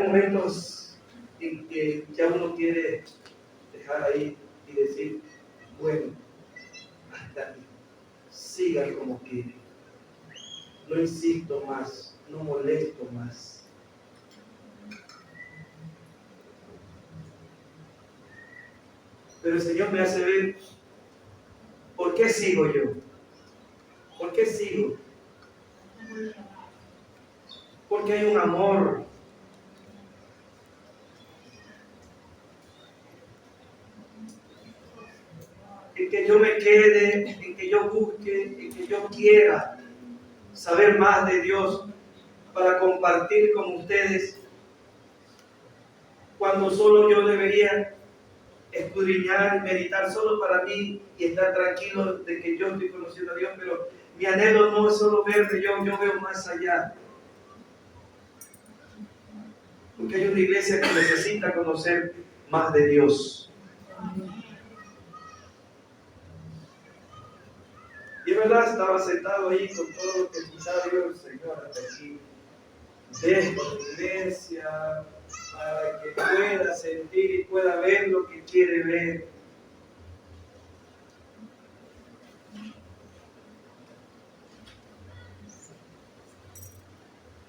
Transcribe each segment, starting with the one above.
momentos en que ya uno quiere dejar ahí y decir, bueno, hasta aquí, siga como quiere. No insisto más, no molesto más. Pero el Señor me hace ver, ¿por qué sigo yo? ¿Por qué sigo? Porque hay un amor. En que yo me quede, en que yo busque, en que yo quiera saber más de Dios para compartir con ustedes, cuando solo yo debería escudriñar, meditar solo para mí y estar tranquilo de que yo estoy conociendo a Dios, pero mi anhelo no es solo verme, yo veo más allá. Porque hay una iglesia que necesita conocer más de Dios. Y es verdad, estaba sentado ahí con todo lo que escuchaba yo, Señor, hasta aquí. Dejo la iglesia para que pueda sentir y pueda ver lo que quiere ver.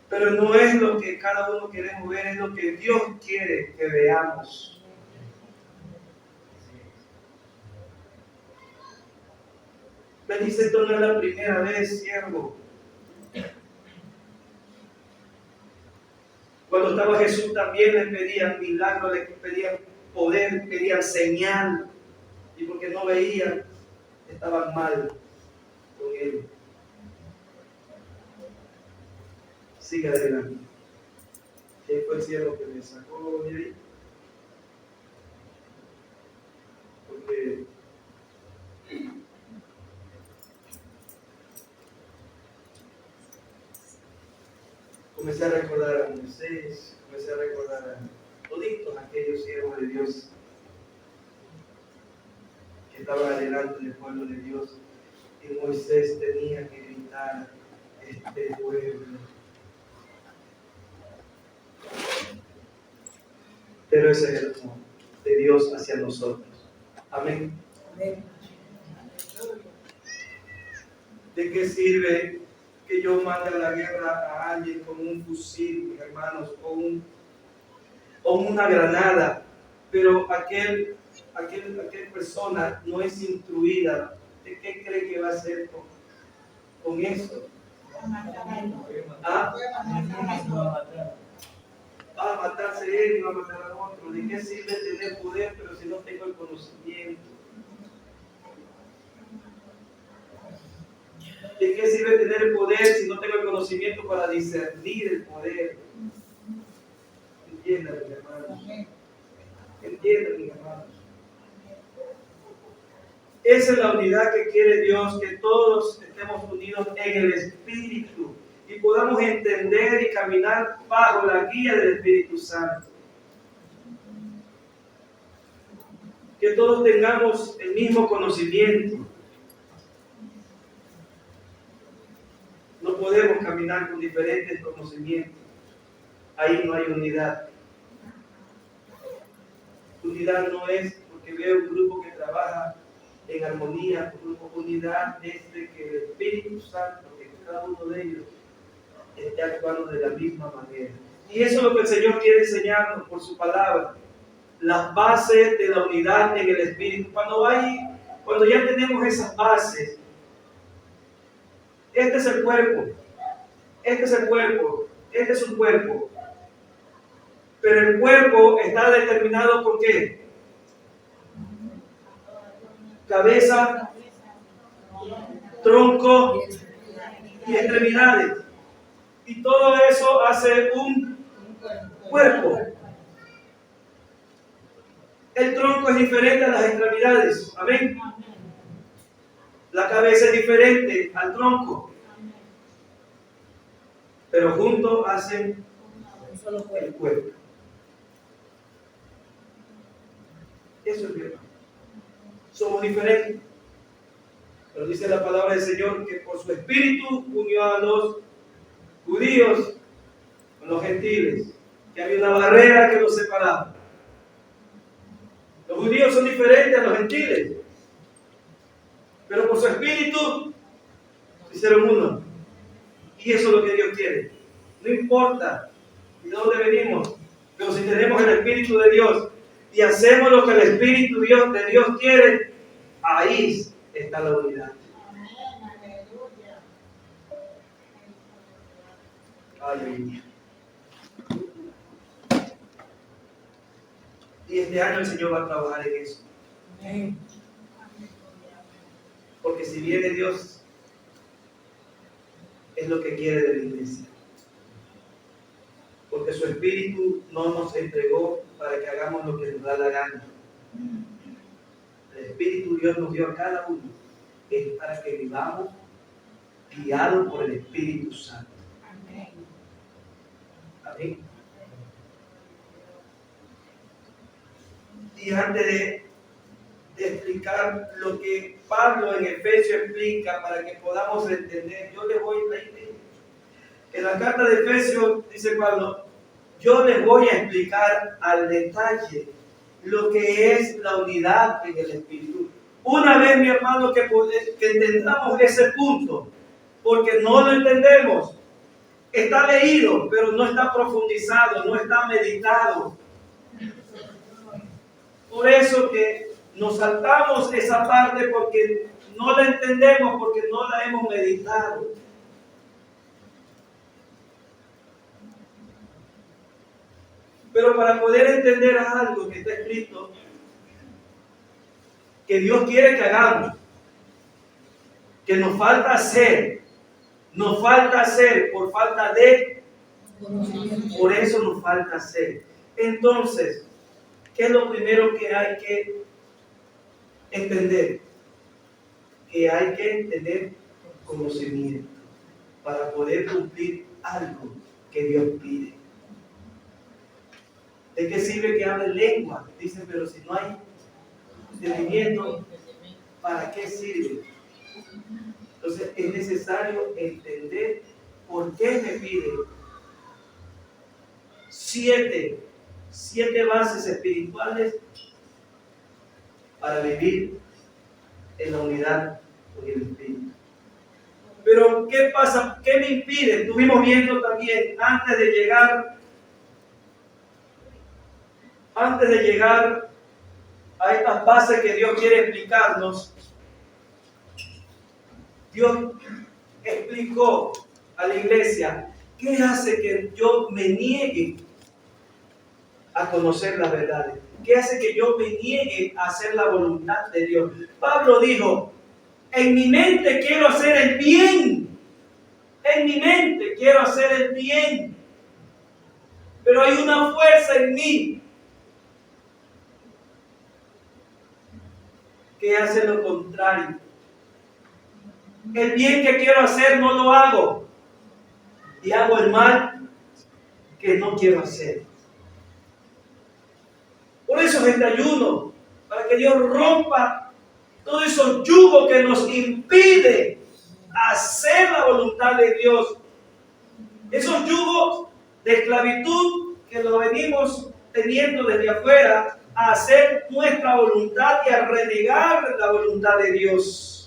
Pero no es lo que cada uno queremos ver, es lo que Dios quiere que veamos. Me dice, esto no es la primera vez, siervo. Cuando estaba Jesús también le pedían milagros, le pedían poder, pedían señal. Y porque no veían, estaban mal con él. Sigue adelante. ¿Quién fue el siervo que me sacó de ahí? Porque comencé a recordar a Moisés, comencé a recordar a toditos aquellos siervos de Dios que estaban adelante del pueblo de Dios. Y Moisés tenía que gritar, este pueblo. Pero ese es el amor de Dios hacia nosotros. Amén. Amén. ¿De qué sirve que yo mande a la guerra a alguien con un fusil, mis hermanos, o una granada? Pero aquel persona no es instruida. ¿De qué cree que va a hacer con eso? ¿Ah? Va a matarse él y va a matar a otro. ¿De qué sirve tener poder, pero si no tengo el conocimiento? ¿De qué sirve tener el poder si no tengo el conocimiento para discernir el poder? Entiendan, mis hermanos. Entiendan, mis hermanos. Esa es la unidad que quiere Dios, que todos estemos unidos en el Espíritu y podamos entender y caminar bajo la guía del Espíritu Santo. Que todos tengamos el mismo conocimiento. No podemos caminar con diferentes conocimientos. Ahí no hay unidad. Unidad no es porque veo un grupo que trabaja en armonía, unidad es de que el Espíritu Santo, que cada uno de ellos esté actuando de la misma manera. Y eso es lo que el Señor quiere enseñarnos por su palabra. Las bases de la unidad en el Espíritu. Cuando ya tenemos esas bases, este es el cuerpo, este es el cuerpo, este es un cuerpo. Pero el cuerpo está determinado por ¿qué? Cabeza, tronco y extremidades. Y todo eso hace un cuerpo. El tronco es diferente a las extremidades. Amén. La cabeza es diferente al tronco. Pero juntos hacen el cuerpo. Eso es bien. Somos diferentes. Pero dice la palabra del Señor que por su espíritu unió a los judíos con los gentiles. que había una barrera que los separaba. Los judíos son diferentes a los gentiles, pero por su espíritu se hicieron uno. Y eso es lo que Dios quiere. No importa de dónde venimos, pero si tenemos el Espíritu de Dios y hacemos lo que el Espíritu de Dios quiere, ahí está la unidad. Aleluya. Y este año el Señor va a trabajar en eso. Porque si viene Dios, es lo que quiere de la iglesia. Porque su Espíritu no nos entregó para que hagamos lo que nos da la gana. El Espíritu Dios nos dio a cada uno es para que vivamos guiados por el Espíritu Santo. Amén. Y antes de explicar lo que Pablo en Efesios explica para que podamos entender, yo les voy a decir, en la carta de Efesios dice Pablo, yo les voy a explicar al detalle lo que es la unidad en el Espíritu. Una vez, mi hermano, que entendamos ese punto, porque no lo entendemos. Está leído, pero no está profundizado, no está meditado. Por eso que nos saltamos esa parte porque no la entendemos, porque no la hemos meditado. Pero para poder entender algo que está escrito, que Dios quiere que hagamos, que nos falta hacer por falta de, por eso nos falta hacer. Entonces, ¿qué es lo primero que hay que entender? Que hay que tener conocimiento para poder cumplir algo que Dios pide. ¿De qué sirve que hable lengua? Dicen, pero si no hay entendimiento, ¿para qué sirve? Entonces es necesario entender por qué me pide siete bases espirituales para vivir en la unidad con el Espíritu. Pero ¿qué pasa? ¿Qué me impide? Estuvimos viendo también antes de llegar a estas bases que Dios quiere explicarnos. Dios explicó a la iglesia qué hace que yo me niegue a conocer las verdades. ¿Qué hace que yo me niegue a hacer la voluntad de Dios? Pablo dijo, en mi mente quiero hacer el bien. En mi mente quiero hacer el bien. Pero hay una fuerza en mí que hace lo contrario. El bien que quiero hacer no lo hago. Y hago el mal que no quiero hacer. Por eso es este ayuno, para que Dios rompa todos esos yugos que nos impide hacer la voluntad de Dios. Esos yugos de esclavitud que lo venimos teniendo desde afuera, a hacer nuestra voluntad y a renegar la voluntad de Dios.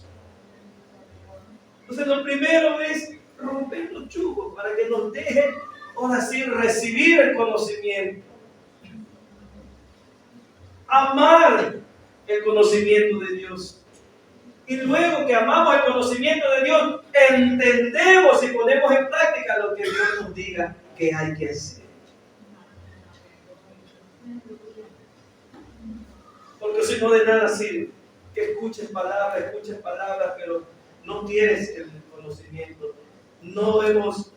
Entonces lo primero es romper los yugos para que nos dejen, ahora sí, recibir el conocimiento. Amar el conocimiento de Dios. Y luego que amamos el conocimiento de Dios, entendemos y ponemos en práctica lo que Dios nos diga que hay que hacer. Porque si no, de nada sirve que escuches palabras, pero no tienes el conocimiento. No hemos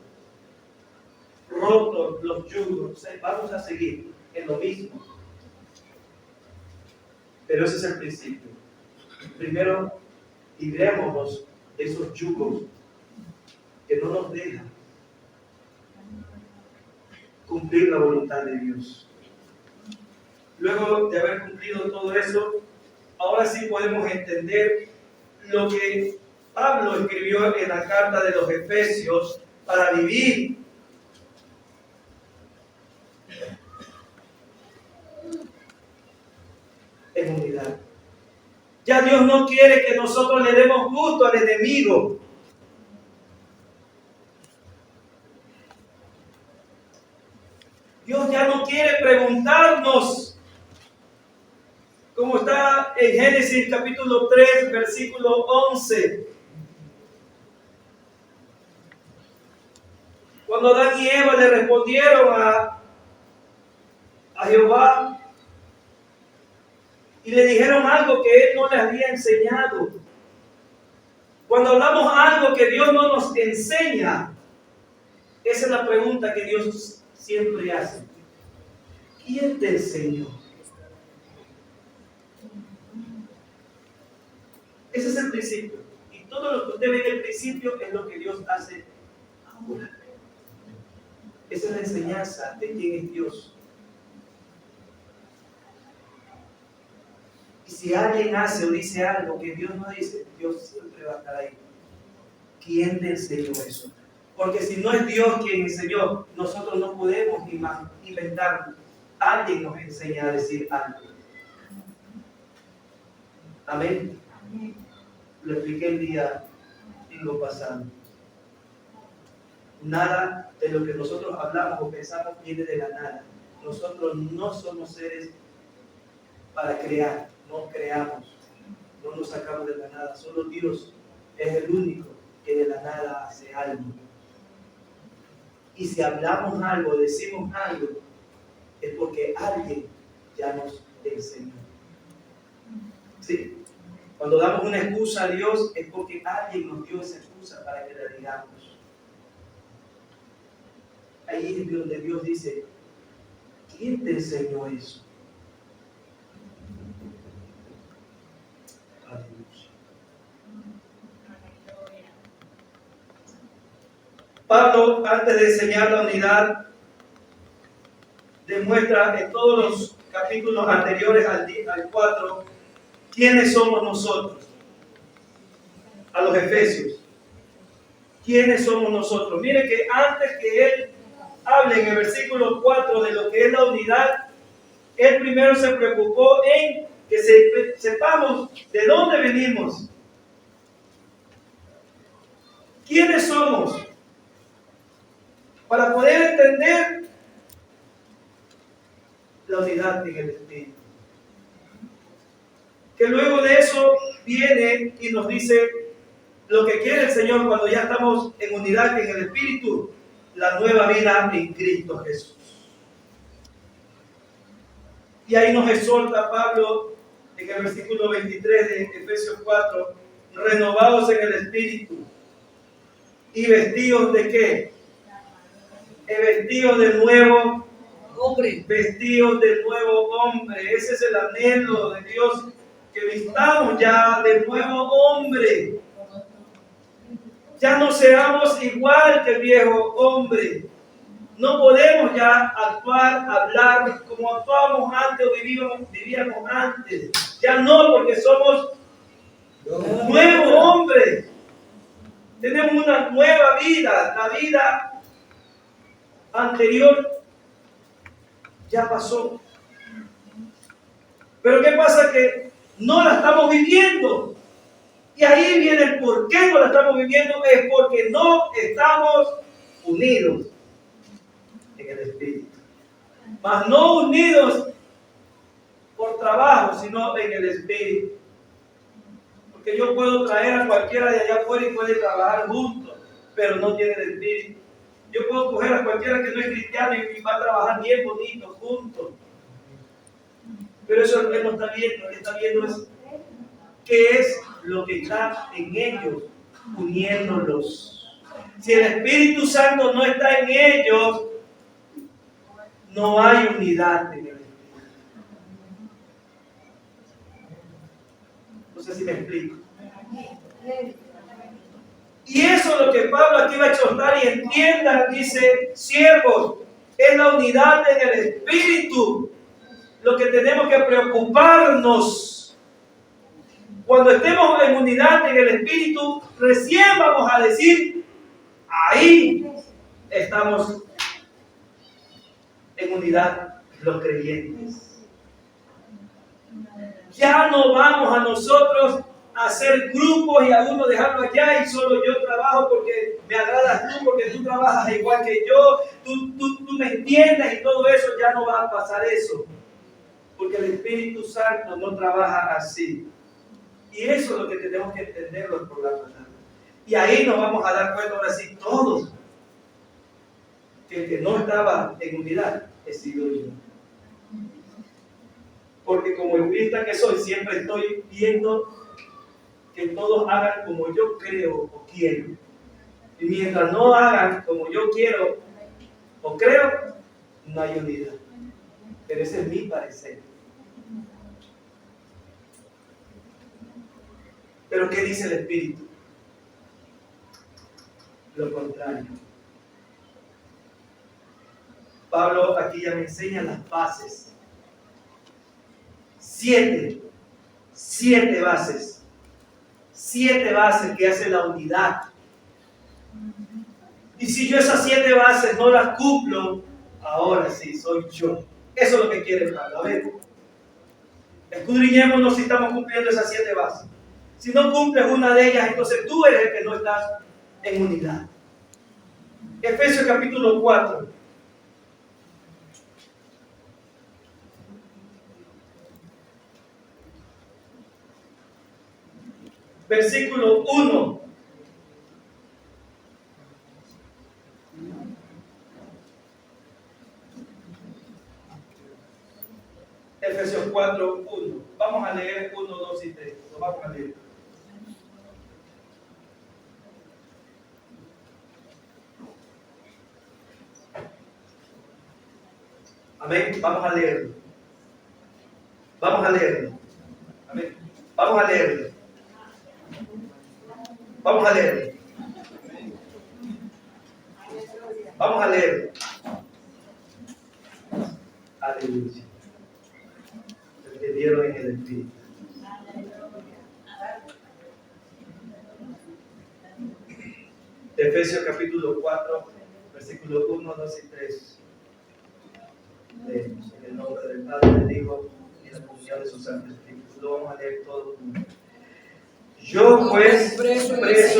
roto los yugos. Vamos a seguir en lo mismo. Pero ese es el principio. Primero, librémonos de esos yugos que no nos dejan cumplir la voluntad de Dios. Luego de haber cumplido todo eso, ahora sí podemos entender lo que Pablo escribió en la carta de los Efesios para vivir en unidad. Ya Dios no quiere que nosotros le demos gusto al enemigo. Dios ya no quiere preguntarnos, como está en Génesis capítulo 3, versículo 11. Cuando Adán y Eva le respondieron a Jehová y le dijeron algo que Él no les había enseñado. Cuando hablamos algo que Dios no nos enseña, esa es la pregunta que Dios siempre hace. ¿Quién te enseñó? Ese es el principio. Y todo lo que usted ve en el principio es lo que Dios hace ahora. Esa es la enseñanza de quién es Dios. Y si alguien hace o dice algo que Dios no dice, Dios siempre va a estar ahí. ¿Quién te enseñó eso? Porque si no es Dios quien enseñó, nosotros no podemos inventarlo. Alguien nos enseña a decir algo. Amén. Lo expliqué el día pasado. Nada de lo que nosotros hablamos o pensamos viene de la nada. Nosotros no somos seres para crear, no creamos, no nos sacamos de la nada. Solo Dios es el único que de la nada hace algo. Y si hablamos algo, decimos algo, es porque alguien ya nos enseñó. ¿Sí? Cuando damos una excusa a Dios, es porque alguien nos dio esa excusa para que la digamos. Ahí es donde Dios dice, ¿quién te enseñó eso? Aleluya. Pablo, antes de enseñar la unidad, demuestra en todos los capítulos anteriores al 4, ¿quiénes somos nosotros? A los Efesios. ¿Quiénes somos nosotros? Mire que antes que él hable en el versículo 4 de lo que es la unidad, él primero se preocupó en que sepamos de dónde venimos. ¿Quiénes somos? Para poder entender la unidad en el Espíritu. Que luego de eso viene y nos dice lo que quiere el Señor cuando ya estamos en unidad en el Espíritu, la nueva vida en Cristo Jesús. Y ahí nos exhorta Pablo en el versículo 23 de Efesios 4, renovados en el Espíritu y vestidos de ¿qué? Vestidos del nuevo hombre. Vestidos del nuevo hombre. Ese es el anhelo de Dios, que vistamos ya del nuevo hombre. Ya no seamos igual que el viejo hombre. No podemos ya actuar, hablar como actuábamos antes o vivíamos antes. Ya no, porque somos nuevo hombre. Tenemos una nueva vida. La vida anterior ya pasó. Pero ¿qué pasa? Que no la estamos viviendo. Y ahí viene el por qué no la estamos viviendo. Es porque no estamos unidos en el Espíritu. Mas no unidos por trabajo, sino en el Espíritu. Porque yo puedo traer a cualquiera de allá afuera y puede trabajar juntos, pero no tiene el Espíritu. Yo puedo coger a cualquiera que no es cristiano y va a trabajar bien bonito juntos. Pero eso él no está viendo. Él está viendo es qué es lo que está en ellos, uniéndolos. Si el Espíritu Santo no está en ellos, no hay unidad en el Espíritu. No sé si me explico. Y eso es lo que Pablo aquí va a exhortar y entiendan, dice, siervos, es la unidad en el Espíritu lo que tenemos que preocuparnos. Cuando estemos en unidad en el Espíritu, recién vamos a decir, ahí estamos en unidad los creyentes. Ya no vamos a nosotros a hacer grupos y a uno dejarlo allá y solo yo trabajo porque me agradas tú, porque tú trabajas igual que yo, tú me entiendes y todo eso. Ya no va a pasar eso, porque el Espíritu Santo no trabaja así. Y eso es lo que tenemos que entender los programas. Y ahí nos vamos a dar cuenta ahora sí todos que el que no estaba en unidad he sido yo. Porque como egoísta que soy, siempre estoy viendo que todos hagan como yo creo o quiero. Y mientras no hagan como yo quiero o creo, no hay unidad. Pero ese es mi parecer. Pero ¿qué dice el Espíritu? Lo contrario. Pablo aquí ya me enseña las bases. 7 bases. 7 bases que hacen la unidad. Y si yo esas 7 bases no las cumplo, ahora sí soy yo. Eso es lo que quiere Pablo. A ver, escudriñémonos si estamos cumpliendo esas 7 bases. Si no cumples una de ellas, entonces tú eres el que no estás en unidad. Efesios capítulo 4. Versículo 1. Efesios 4, 1. Vamos a leer 1, 2 y 3. Lo vamos a leer. Amén. Vamos a leerlo. Vamos a leerlo. Amén. Vamos a leerlo. Vamos a leerlo. Vamos a leerlo. Aleluya. Entendieron en el Espíritu. Efesios capítulo 4, versículos 1, 2 y 3. En el nombre del Padre, del Hijo y de la comunión de su Santo Espíritu. Lo vamos a leer todo juntos. Yo pues, preso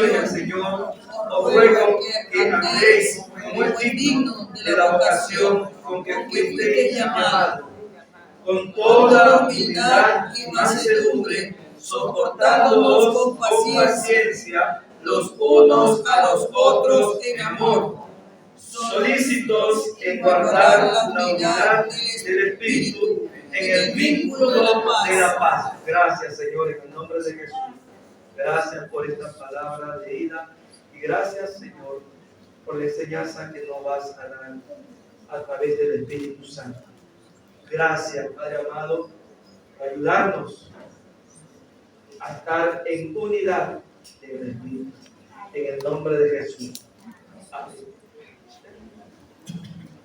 en el Señor, os ruego que andéis como es digno de la vocación con que fuisteis llamados, con toda humildad y mansedumbre, soportándoos con paciencia los unos a los otros en amor, solícitos en guardar la unidad del Espíritu en el vínculo de la paz. Gracias, Señor, en el nombre de Jesús. Gracias por esta palabra leída y gracias, Señor, por la enseñanza que nos vas a dar a través del Espíritu Santo. Gracias, Padre amado, por ayudarnos a estar en unidad en el Espíritu, en el nombre de Jesús. Amén.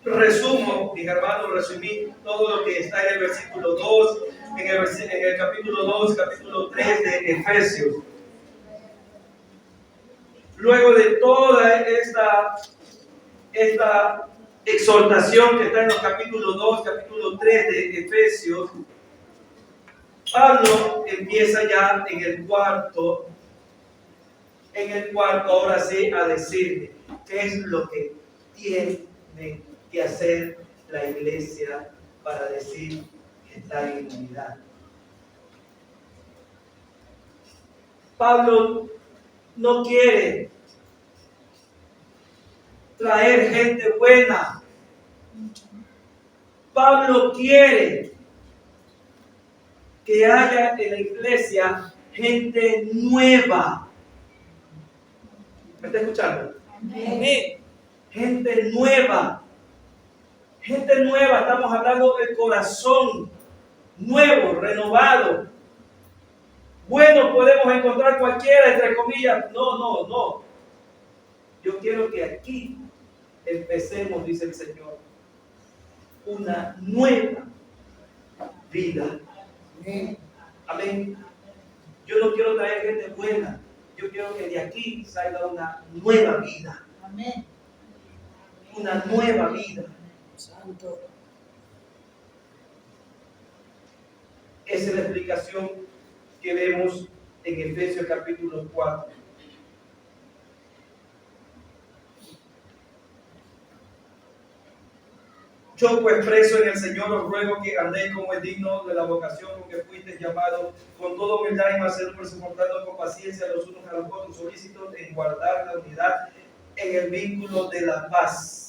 Resumo, mis hermanos, resumí todo lo que está en el versículo 2, en el capítulo 2, capítulo 3 de Efesios. Luego de toda esta exhortación que está en los capítulos 2, capítulo 3 de Efesios, Pablo empieza ya en el cuarto ahora sí a decirle qué es lo que tiene que hacer la iglesia para decir que está en unidad. Pablo no quiere traer gente buena. Pablo quiere que haya en la iglesia gente nueva. ¿Me está escuchando? Amén. Gente nueva. Gente nueva, estamos hablando del corazón nuevo, renovado. Bueno, podemos encontrar cualquiera, entre comillas. No. Yo quiero que aquí empecemos, dice el Señor, una nueva vida. Amén. Yo no quiero traer gente buena. Yo quiero que de aquí salga una nueva vida. Amén. Una nueva vida. Santo. Esa es la explicación que vemos en Efesios capítulo 4. Yo pues preso en el Señor os ruego que andéis como es digno de la vocación con que fuisteis llamados, con toda humildad y mansedumbre, soportando con paciencia los unos a los otros, solícitos en guardar la unidad en el vínculo de la paz.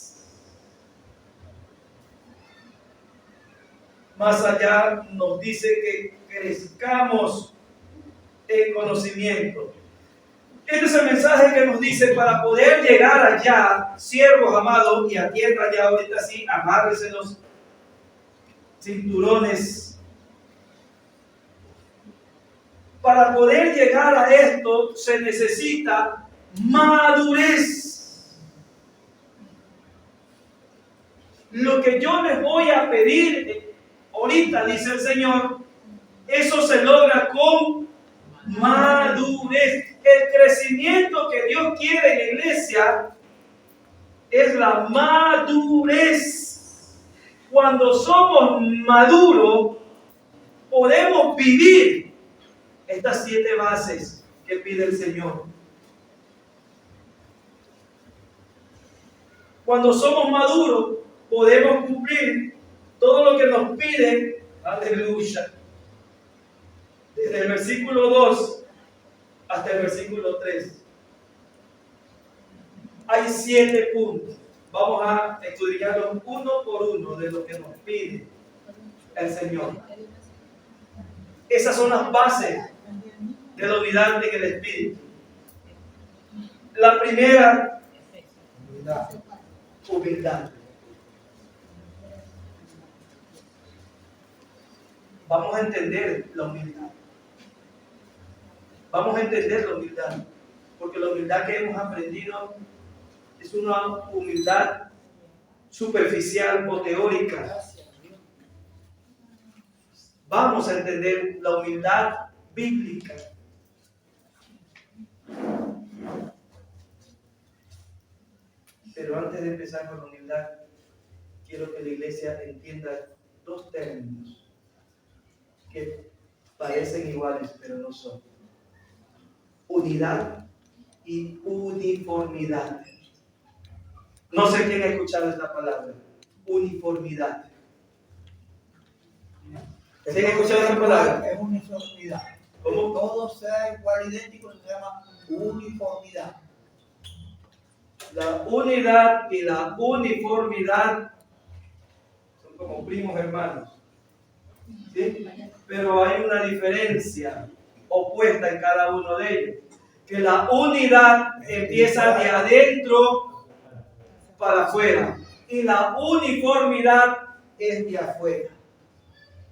Más allá nos dice que crezcamos en conocimiento. Este es el mensaje que nos dice para poder llegar allá, siervos amados, y a tierra ya ahorita sí, amárrense los cinturones. Para poder llegar a esto se necesita madurez. Lo que yo les voy a pedir ahorita, dice el Señor, eso se logra con madurez. El crecimiento que Dios quiere en la iglesia es la madurez. Cuando somos maduros, podemos vivir estas 7 bases que pide el Señor. Cuando somos maduros, podemos cumplir todo lo que nos pide. Aleluya. Desde el versículo 2 hasta el versículo 3. Hay 7 puntos. Vamos a estudiarlos uno por uno de lo que nos pide el Señor. Esas son las bases de la unidad en el Espíritu. La primera, humildad. Vamos a entender la humildad. Vamos a entender la humildad. Porque la humildad que hemos aprendido es una humildad superficial o teórica. Vamos a entender la humildad bíblica. Pero antes de empezar con la humildad, quiero que la iglesia entienda 2 términos que parecen iguales, pero no son. Unidad y uniformidad. No sé quién ha escuchado esta palabra. Uniformidad. ¿Quién ha escuchado esta palabra? Es uniformidad. ¿Cómo? Que todo sea igual, idéntico, se llama uniformidad. La unidad y la uniformidad son como primos hermanos. ¿Sí? Pero hay una diferencia opuesta en cada uno de ellos. Que la unidad empieza de adentro para afuera. Y la uniformidad es de afuera.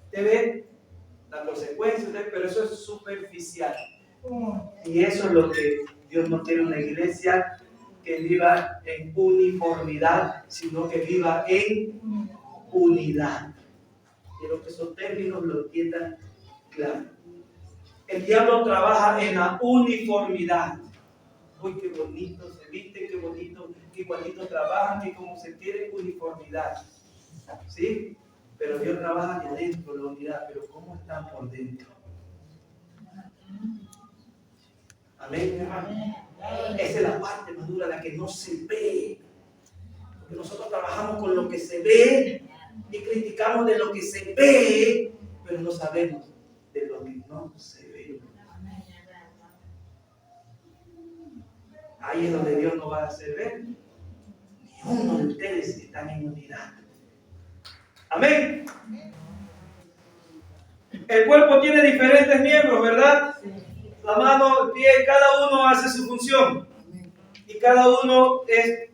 ¿Te ven? La consecuencia, pero eso es superficial. Y eso es lo que Dios no quiere, una iglesia que viva en uniformidad, sino que viva en unidad. Quiero que esos términos lo entiendan claro. El diablo trabaja en la uniformidad. Uy, qué bonito se visten, qué bonito, qué igualito trabajan, que como se quiere uniformidad. ¿Sí? Pero Dios trabaja de adentro, la unidad, pero ¿cómo están por dentro? Amén. Esa es la parte madura, la que no se ve. Porque nosotros trabajamos con lo que se ve y criticamos de lo que se ve, pero no sabemos de lo que no se ve. Ahí es donde Dios nos va a hacer ver. Ni uno de ustedes están en unidad. Amén. El cuerpo tiene diferentes miembros, ¿verdad? La mano, el pie, cada uno hace su función. Y cada uno es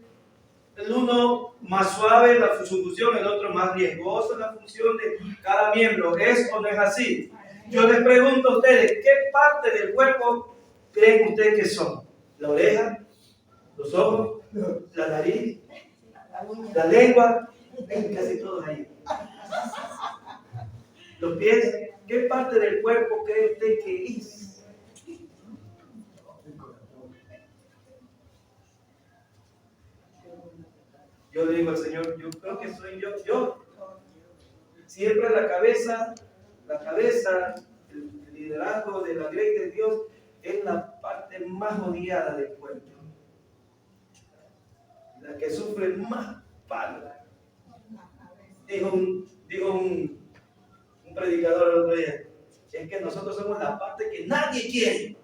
el uno más suave en su función, el otro más riesgoso en la función de cada miembro. ¿Es o no es así? Yo les pregunto a ustedes, ¿qué parte del cuerpo creen ustedes que son? ¿La oreja? ¿Los ojos? ¿La nariz? ¿La lengua? Casi todos ahí. ¿Los pies? ¿Qué parte del cuerpo cree usted que es? Yo le digo al Señor, yo creo que soy yo. Siempre la cabeza la cabeza, el liderazgo de la Grey de Dios es la parte más odiada del pueblo, la que sufre más palo. Dijo un predicador el otro día, es que nosotros somos la parte que nadie quiere,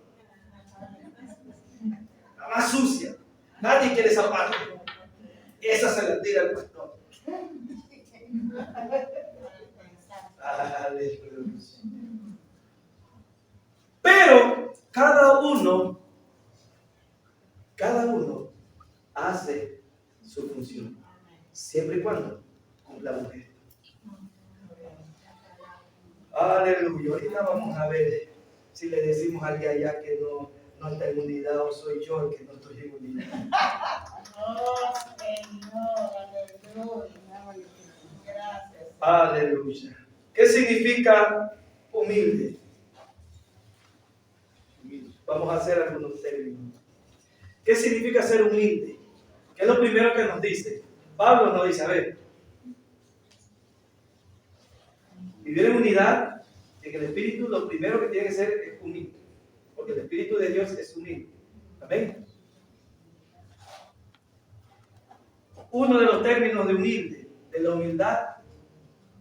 la más sucia, nadie quiere esa parte, esa se la tira el pastor. Aleluya. Pero cada uno hace su función, siempre y cuando cumplamos esto. Aleluya. Ahorita vamos a ver si le decimos a alguien allá que no está en unidad, o soy yo el que no estoy en unidad. Oh, Señor, aleluya. Gracias. Aleluya. ¿Qué significa humilde? Vamos a hacer algunos términos. ¿Qué significa ser humilde? ¿Qué es lo primero que nos dice? Pablo nos dice, a ver, vivir en unidad, en el Espíritu, lo primero que tiene que ser es humilde, porque el Espíritu de Dios es humilde. Amén. Uno de los términos de humilde, de la humildad,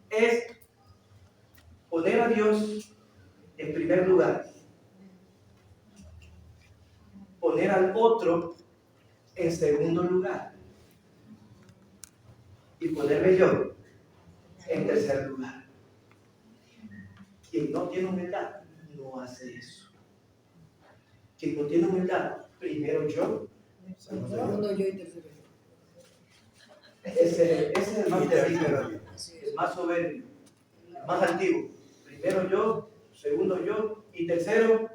es poner a Dios en primer lugar, poner al otro en segundo lugar y ponerme yo en tercer lugar. Quien no tiene humildad no hace eso. Quien no tiene humildad, primero yo, Segundo yo y tercero yo. ese es el más terrible, el más soberbio, el más altivo. Primero yo, segundo yo y tercero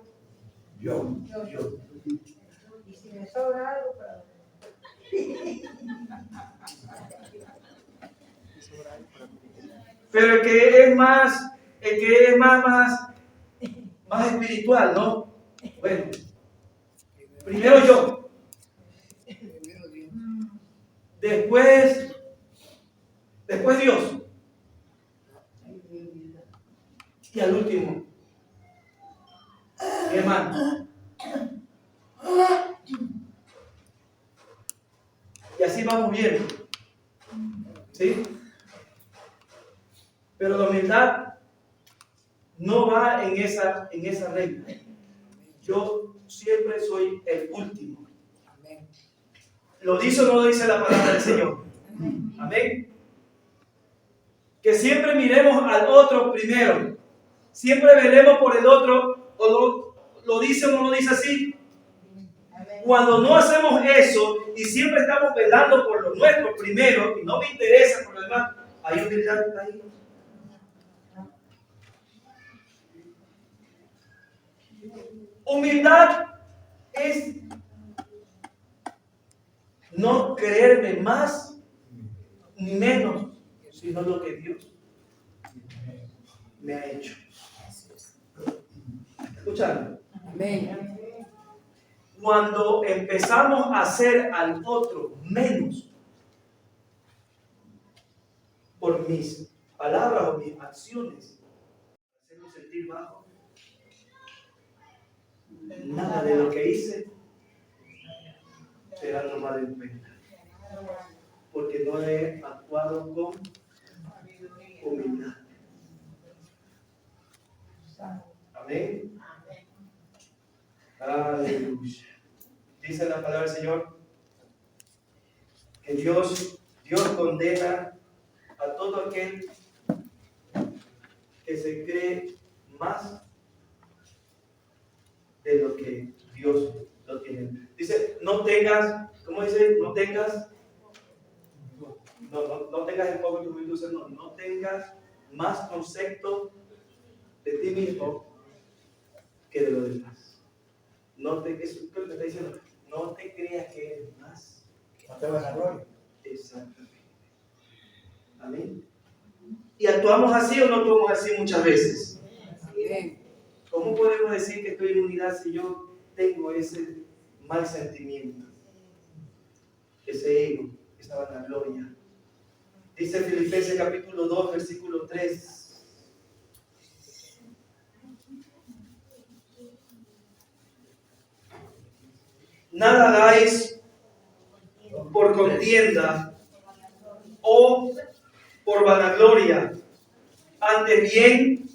yo. Y si me sobra algo, para... Pero el que es más espiritual, ¿no? Bueno, primero yo, después Dios, y al último, mi hermano. Y así vamos viendo, ¿sí? Pero la humildad no va en esa regla. Yo siempre soy el último. ¿Lo dice o no lo dice la palabra del Señor? Amén. Que siempre miremos al otro primero. Siempre velemos por el otro. ¿O lo dice o no lo dice así? Cuando no hacemos eso y siempre estamos velando por lo nuestro primero y no me interesa por lo demás, ¿hay humildad ahí? Humildad es no creerme más ni menos, sino lo que Dios me ha hecho. ¿Escuchando? Amén. Cuando empezamos a hacer al otro menos por mis palabras o mis acciones, hacerlo sentir bajo, nada de lo que hice será tomado en cuenta, porque no he actuado con humildad. Amén. Aleluya. Dice la palabra del Señor que Dios condena a todo aquel que se cree más de lo que Dios lo tiene. Dice, no tengas, ¿cómo dice? No tengas el poco que me dice, no tengas más concepto de ti mismo que de los demás. Eso es lo que está diciendo. No te creas que eres más. No te vas a gloria. Exactamente. Amén. ¿Y actuamos así o no actuamos así muchas veces? Amén. ¿Cómo podemos decir que estoy en unidad si yo tengo ese mal sentimiento? Ese ego, esa vanagloria. Dice Filipenses capítulo 2, versículo 3. Nada hagáis por contienda o por vanagloria, antes bien,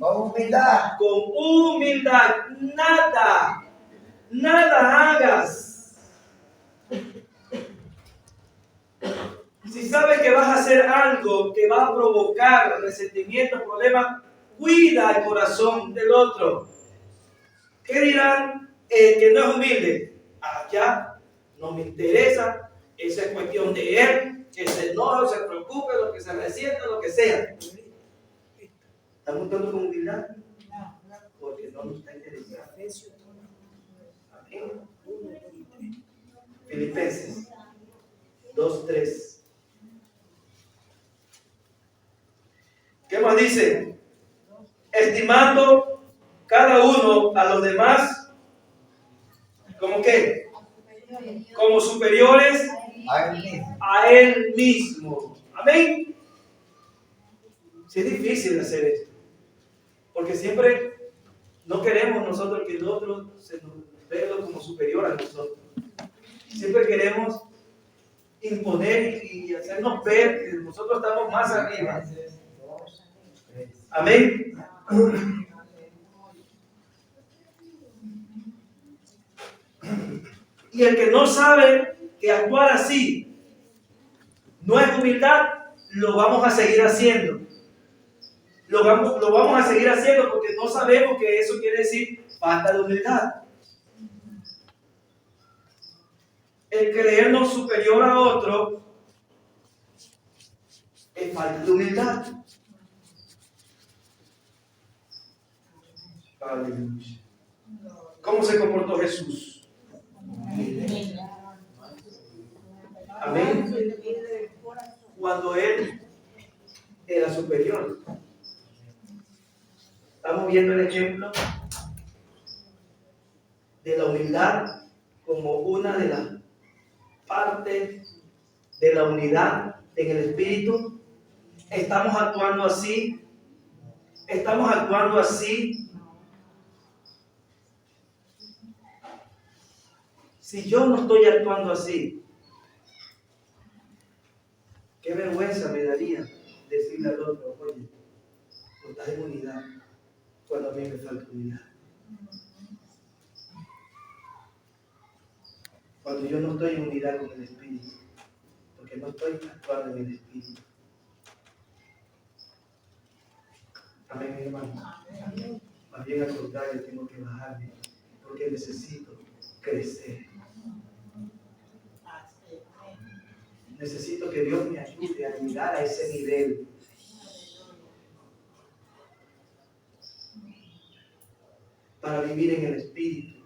con humildad, nada hagas. Si sabes que vas a hacer algo que va a provocar resentimiento, problemas, cuida el corazón del otro. ¿Qué dirán el que no es humilde? Allá no me interesa, esa es cuestión de él, que se enoje, se preocupe, lo que se resienta, lo que sea. ¿Estamos actuando con humildad? Porque no nos está interesado. Amén. Filipenses 2:3. ¿Qué más dice? Estimando cada uno a los demás, ¿como qué? Como superiores a él mismo. Amén. Sí, es difícil hacer esto, porque siempre no queremos nosotros que el otro se nos vea como superior a nosotros. Siempre queremos imponer y hacernos ver que nosotros estamos más arriba. Amén. Y el que no sabe que actuar así no es humildad, lo vamos a seguir haciendo. Lo vamos a seguir haciendo porque no sabemos que eso quiere decir falta de humildad. El creernos superior a otro es falta de humildad. Aleluya. ¿Cómo se comportó Jesús? Amén. Cuando él era superior. Estamos viendo el ejemplo de la humildad como una de las partes de la unidad en el espíritu. Estamos actuando así. Si yo no estoy actuando así, qué vergüenza me daría decirle al otro, oye, no estás en unidad, cuando a mí me falta unidad. Cuando yo no estoy en unidad con el Espíritu, porque no estoy actuando en el Espíritu. Amén, hermano. Más bien al contrario, tengo que bajarme, porque necesito crecer. Necesito que Dios me ayude a llegar a ese nivel. Para vivir en el Espíritu.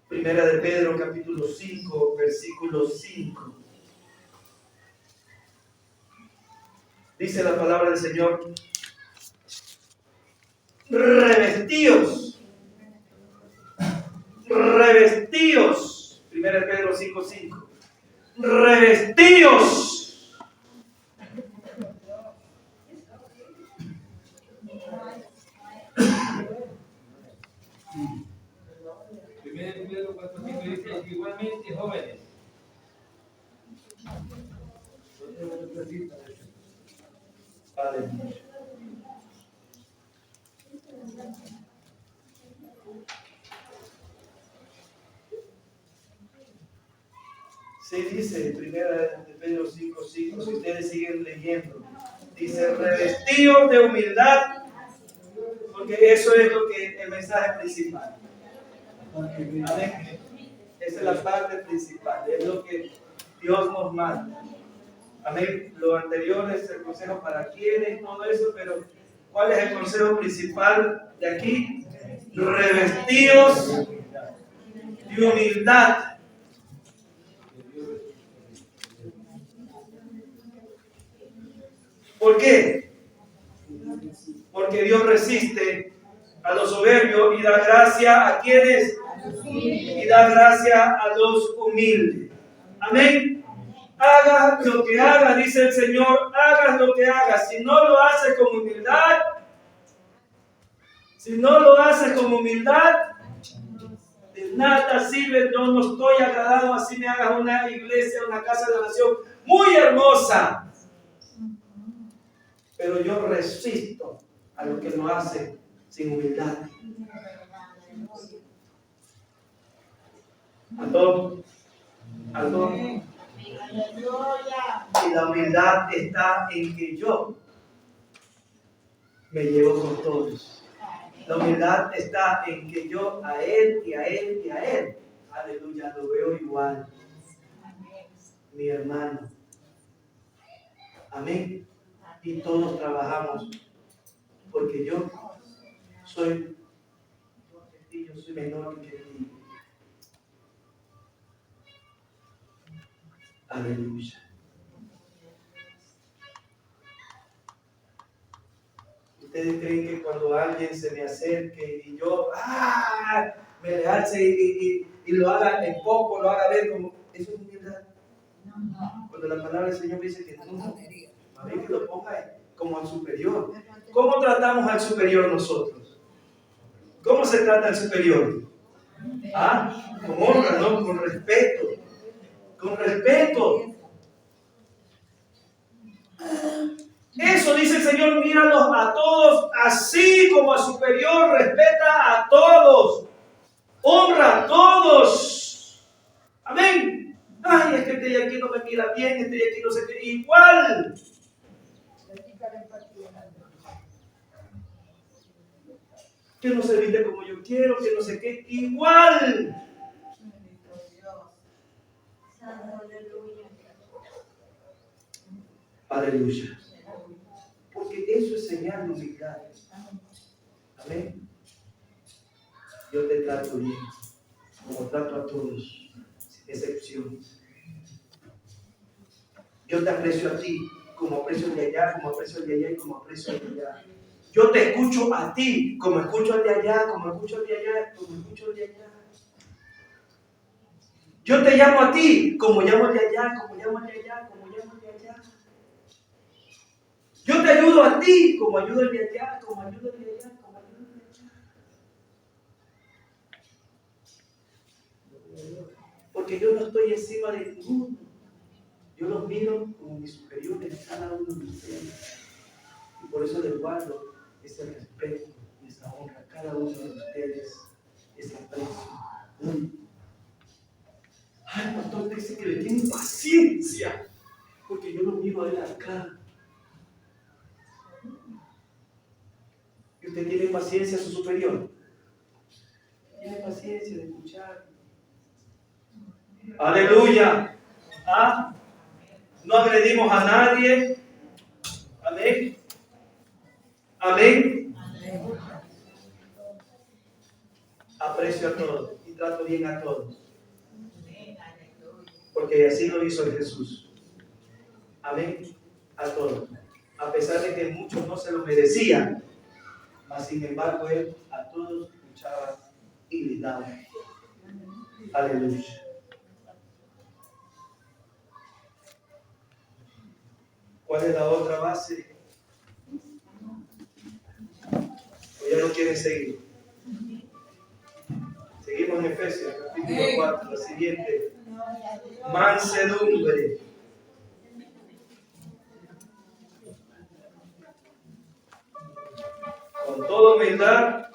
Primera de Pedro, capítulo 5, versículo 5. Dice la palabra del Señor: revestíos. Primera de Pedro 5, 5. Revestíos. Primera de Pedro 4:5 dice: igualmente jóvenes. Aleluya. Sí, dice Primera de Pedro 5, 5, si ustedes siguen leyendo, dice revestidos de humildad, porque eso es lo que el mensaje principal. Amén. Esa es la parte principal, es lo que Dios nos manda. Amén. Lo anterior es el consejo para quienes, todo eso, pero ¿cuál es el consejo principal de aquí? Revestidos de humildad. ¿Por qué? Porque Dios resiste a los soberbios y da gracia a quienes, y da gracia a los humildes. Amén. Hagas lo que hagas, dice el Señor, hagas lo que hagas. Si no lo haces con humildad, Si no lo haces con humildad, de nada sirve. Yo no estoy agradado así me hagas una iglesia, una casa de oración muy hermosa. Pero yo resisto a lo que lo hacen sin humildad. A todos. Y la humildad está en que yo me llevo con todos. La humildad está en que yo a él y a él y a él, aleluya, lo veo igual. Mi hermano. Amén. Y todos trabajamos. Porque yo soy menor que ti. Aleluya. ¿Ustedes creen que cuando alguien se me acerque y yo me le alce y lo haga en poco, lo haga ver como eso es humildad? Cuando la palabra del Señor dice que no, a ver que lo ponga como al superior. ¿Cómo tratamos al superior nosotros? ¿Cómo se trata al superior? Con honra, ¿no? Con respeto. Con respeto. Eso dice el Señor, míralos a todos, así como al superior, respeta a todos, honra a todos. Amén. Ay, es que este de aquí no me mira bien, este de aquí no sé qué, igual. Que no se viste como yo quiero, que no sé qué, igual. Aleluya. Porque eso es señal de humildad. Amén. Yo te trato bien, como trato a todos, sin excepción. Yo te aprecio a ti, como aprecio el de allá, como aprecio el de allá y como aprecio el de allá. Yo te escucho a ti, como escucho al de allá, como escucho al de allá, como escucho al de allá. Yo te llamo a ti, como llamo al de allá, como llamo al de allá, como llamo al de allá. Yo te ayudo a ti, como ayudo al de allá, como ayudo al de allá, como ayudo al de allá. Porque yo no estoy encima de ninguno. Yo los miro como mis superiores, cada uno de ustedes. Y por eso les guardo ese respeto y esa honra a cada uno de ustedes, ese aprecio. Ay, el pastor dice que le tiene paciencia, porque yo lo miro a él acá. ¿Y usted tiene paciencia a su superior? ¿Tiene paciencia de escuchar? Aleluya. No agredimos a nadie. Amén. Amén. Aprecio a todos y trato bien a todos. Porque así lo hizo Jesús. Amén. A todos. A pesar de que muchos no se lo merecían, mas sin embargo él a todos escuchaba y les daba. Aleluya. ¿Cuál es la otra base? ¿O ya no quieren seguir? Seguimos en Efesios, capítulo 4, la siguiente. Mansedumbre. Con toda humildad,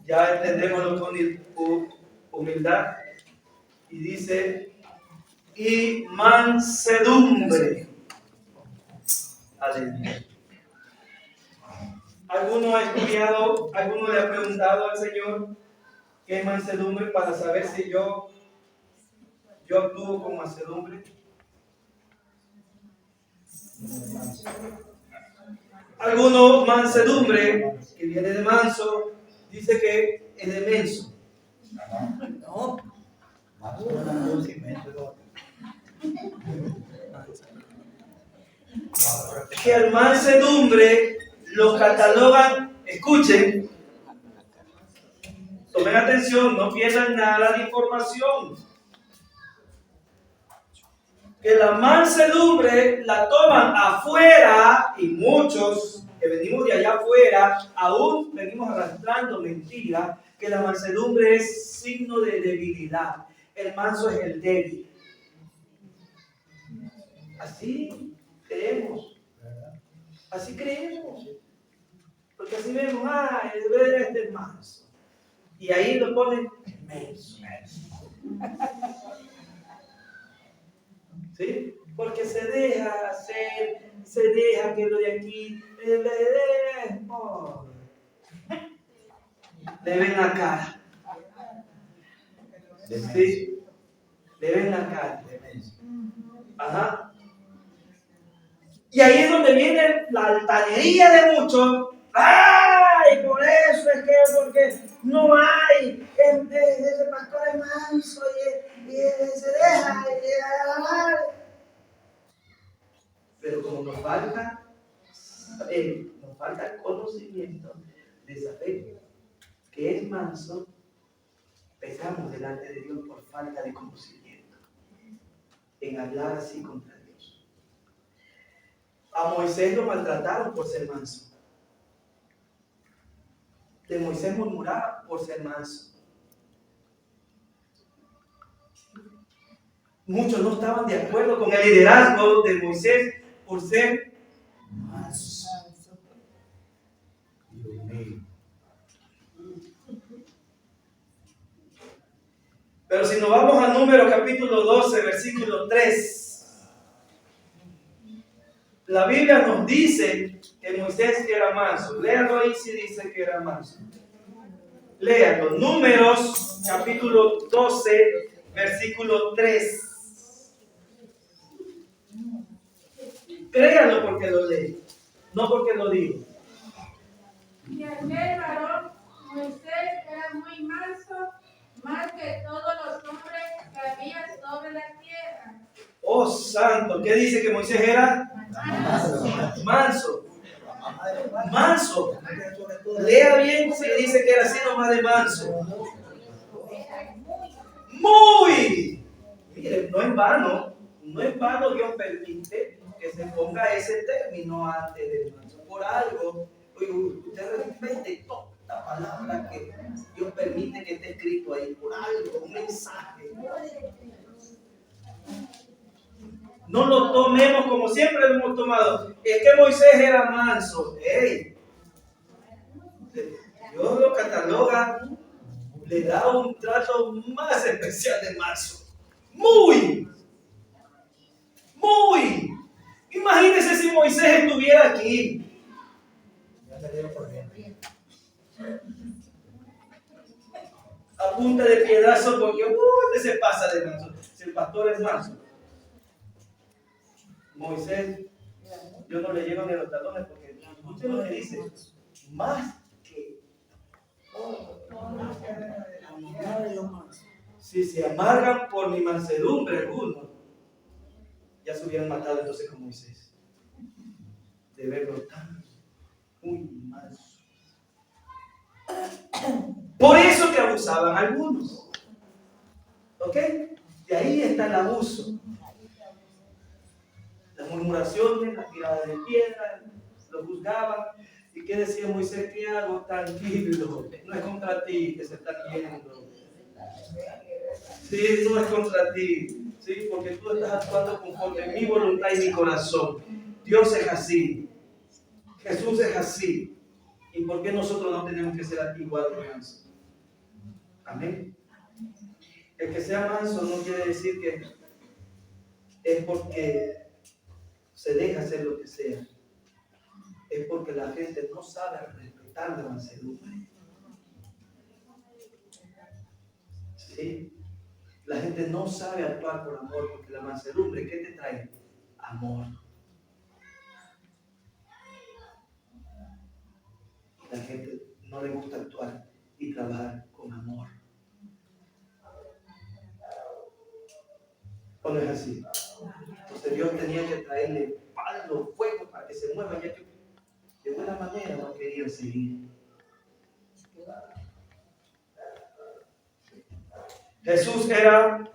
ya entendemos lo con humildad, y dice, y mansedumbre. Aleluya. ¿Alguno ha estudiado, alguno le ha preguntado al Señor qué es mansedumbre para saber si yo actúo con mansedumbre? Alguno mansedumbre, que viene de manso, dice que es de menso. No, más una cosa y menso es otra. Que al mansedumbre lo catalogan, escuchen, tomen atención, no pierdan nada de información. Que la mansedumbre la toman afuera y muchos que venimos de allá afuera, aún venimos arrastrando mentiras, que la mansedumbre es signo de debilidad. El manso es el débil. Así creemos. Así creemos. Porque así vemos, el ver este es manso. Y ahí lo ponen menso. ¿Sí? Porque se deja hacer, se deja que lo de aquí, le ven la cara. ¿Sí? Le ven la cara. Ajá. Y ahí es donde viene la altanería de muchos. ¡Ay! Por eso es que, porque no hay. Ese pastor es manso y se deja alabar. Pero como nos falta conocimiento de saber que es manso, pecamos delante de Dios por falta de conocimiento en hablar así contra Dios. A Moisés lo maltrataron por ser manso. De Moisés murmuraban por ser manso. Muchos no estaban de acuerdo con el liderazgo de Moisés por ser manso. Pero si nos vamos a Números capítulo 12, versículo 3, la Biblia nos dice que Moisés era manso. Léalo ahí si dice que era manso. Léalo. Números capítulo 12, versículo 3. Créanlo porque lo leí, no porque lo digo. Y aquel varón, Moisés, era muy manso, más que todos los hombres que había sobre la tierra. Oh santo, ¿qué dice que Moisés era? Manso. Manso. Lea bien si dice que era así nomás de manso. Muy. Miren, no en vano Dios permite que se ponga ese término antes del manso. Por algo, usted repite toda la palabra que Dios permite que esté escrito ahí, por algo, un mensaje. No lo tomemos como siempre lo hemos tomado. Es que Moisés era manso. ¡Ey! Dios lo cataloga, le da un trato más especial de manso. Muy. Imagínense si Moisés estuviera aquí. A punta de piedrazo porque este se pasa de manso. Si el pastor es manso. Moisés, yo no le llego ni a los talones porque escuchen lo que dice. Más que si se amargan por mi mansedumbre algunos, ya se hubieran matado entonces con Moisés. De verlo tan muy manso. Por eso que abusaban algunos. ¿Ok? De ahí está el abuso. Las murmuraciones, las tiradas de piedra, lo juzgaban. ¿Y qué decía Moisés? ¿Qué hago? Tranquilo, no es contra ti que se está yendo. Sí, no es contra ti. Sí, porque tú estás actuando conforme mi voluntad y mi corazón. Dios es así. Jesús es así. ¿Y por qué nosotros no tenemos que ser igual de mansos? Amén. El que sea manso no quiere decir que es porque se deja hacer lo que sea. Es porque la gente no sabe respetar la mansedumbre. ¿Sí? La gente no sabe actuar por amor, porque la mansedumbre, ¿qué te trae? Amor. La gente no le gusta actuar y trabajar con amor. ¿O no es así? Entonces Dios tenía que traerle palo, fuego para que se mueva, ya que de buena manera no querían seguir. Jesús era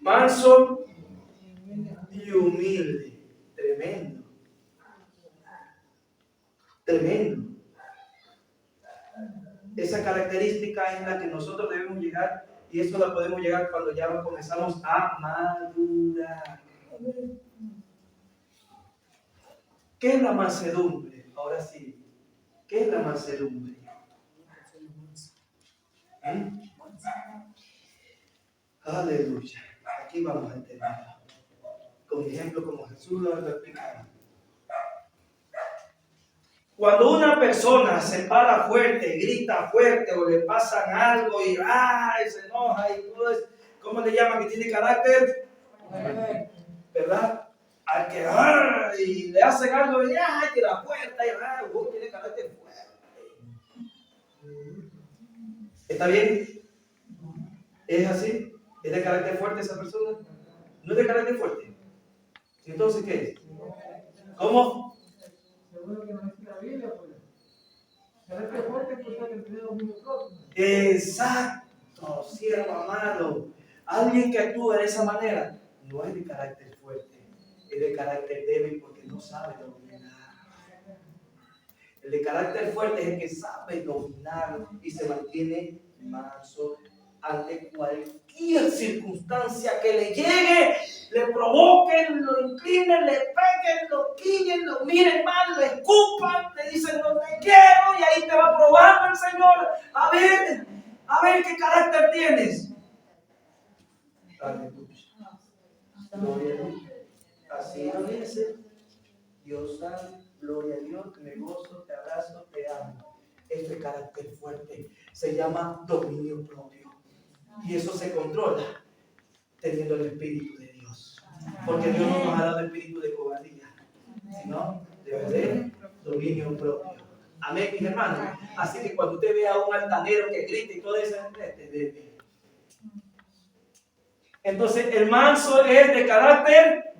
manso y humilde, tremendo. Tremendo. Esa característica es la que nosotros debemos llegar, y eso la podemos llegar cuando ya comenzamos a madurar. ¿Qué es la mansedumbre? Ahora sí, ¿qué es la mansedumbre? Aleluya. Aquí vamos a entender. Con ejemplo como Jesús lo explicaba. Cuando una persona se para fuerte, grita fuerte o le pasan algo y se enoja y todo eso, ¿cómo le llaman? Que tiene carácter, ¿verdad? Al que y le hacen algo y que la puerta y tiene carácter fuerte. ¿Está bien? ¿Es así? ¿Es de carácter fuerte esa persona? ¿No es de carácter fuerte? Entonces, ¿qué es? ¿Cómo? Seguro que no es la Biblia, pues. Carácter fuerte, pues hay que tener dominio propio. Exacto, siervo amado. Alguien que actúa de esa manera no es de carácter fuerte, es de carácter débil porque no sabe dominar. El de carácter fuerte es el que sabe dominar y se mantiene manso ante cualquier circunstancia que le llegue, le provoquen, lo inclinen, le peguen, lo quillen, lo miren mal, lo escupan, le dicen no te quiero y ahí te va probando el Señor. A ver qué carácter tienes. Aleluya. Gloria a Dios. Así lo dice. Dios sabe, gloria a Dios, me gozo, te abrazo, te amo. Este carácter fuerte se llama dominio propio. Y eso se controla teniendo el Espíritu de Dios. Porque Dios no nos ha dado el espíritu de cobardía, sino de dominio propio. Amén, mis hermanos. Así que cuando usted vea a un altanero que grita y todo eso, entonces el manso es de carácter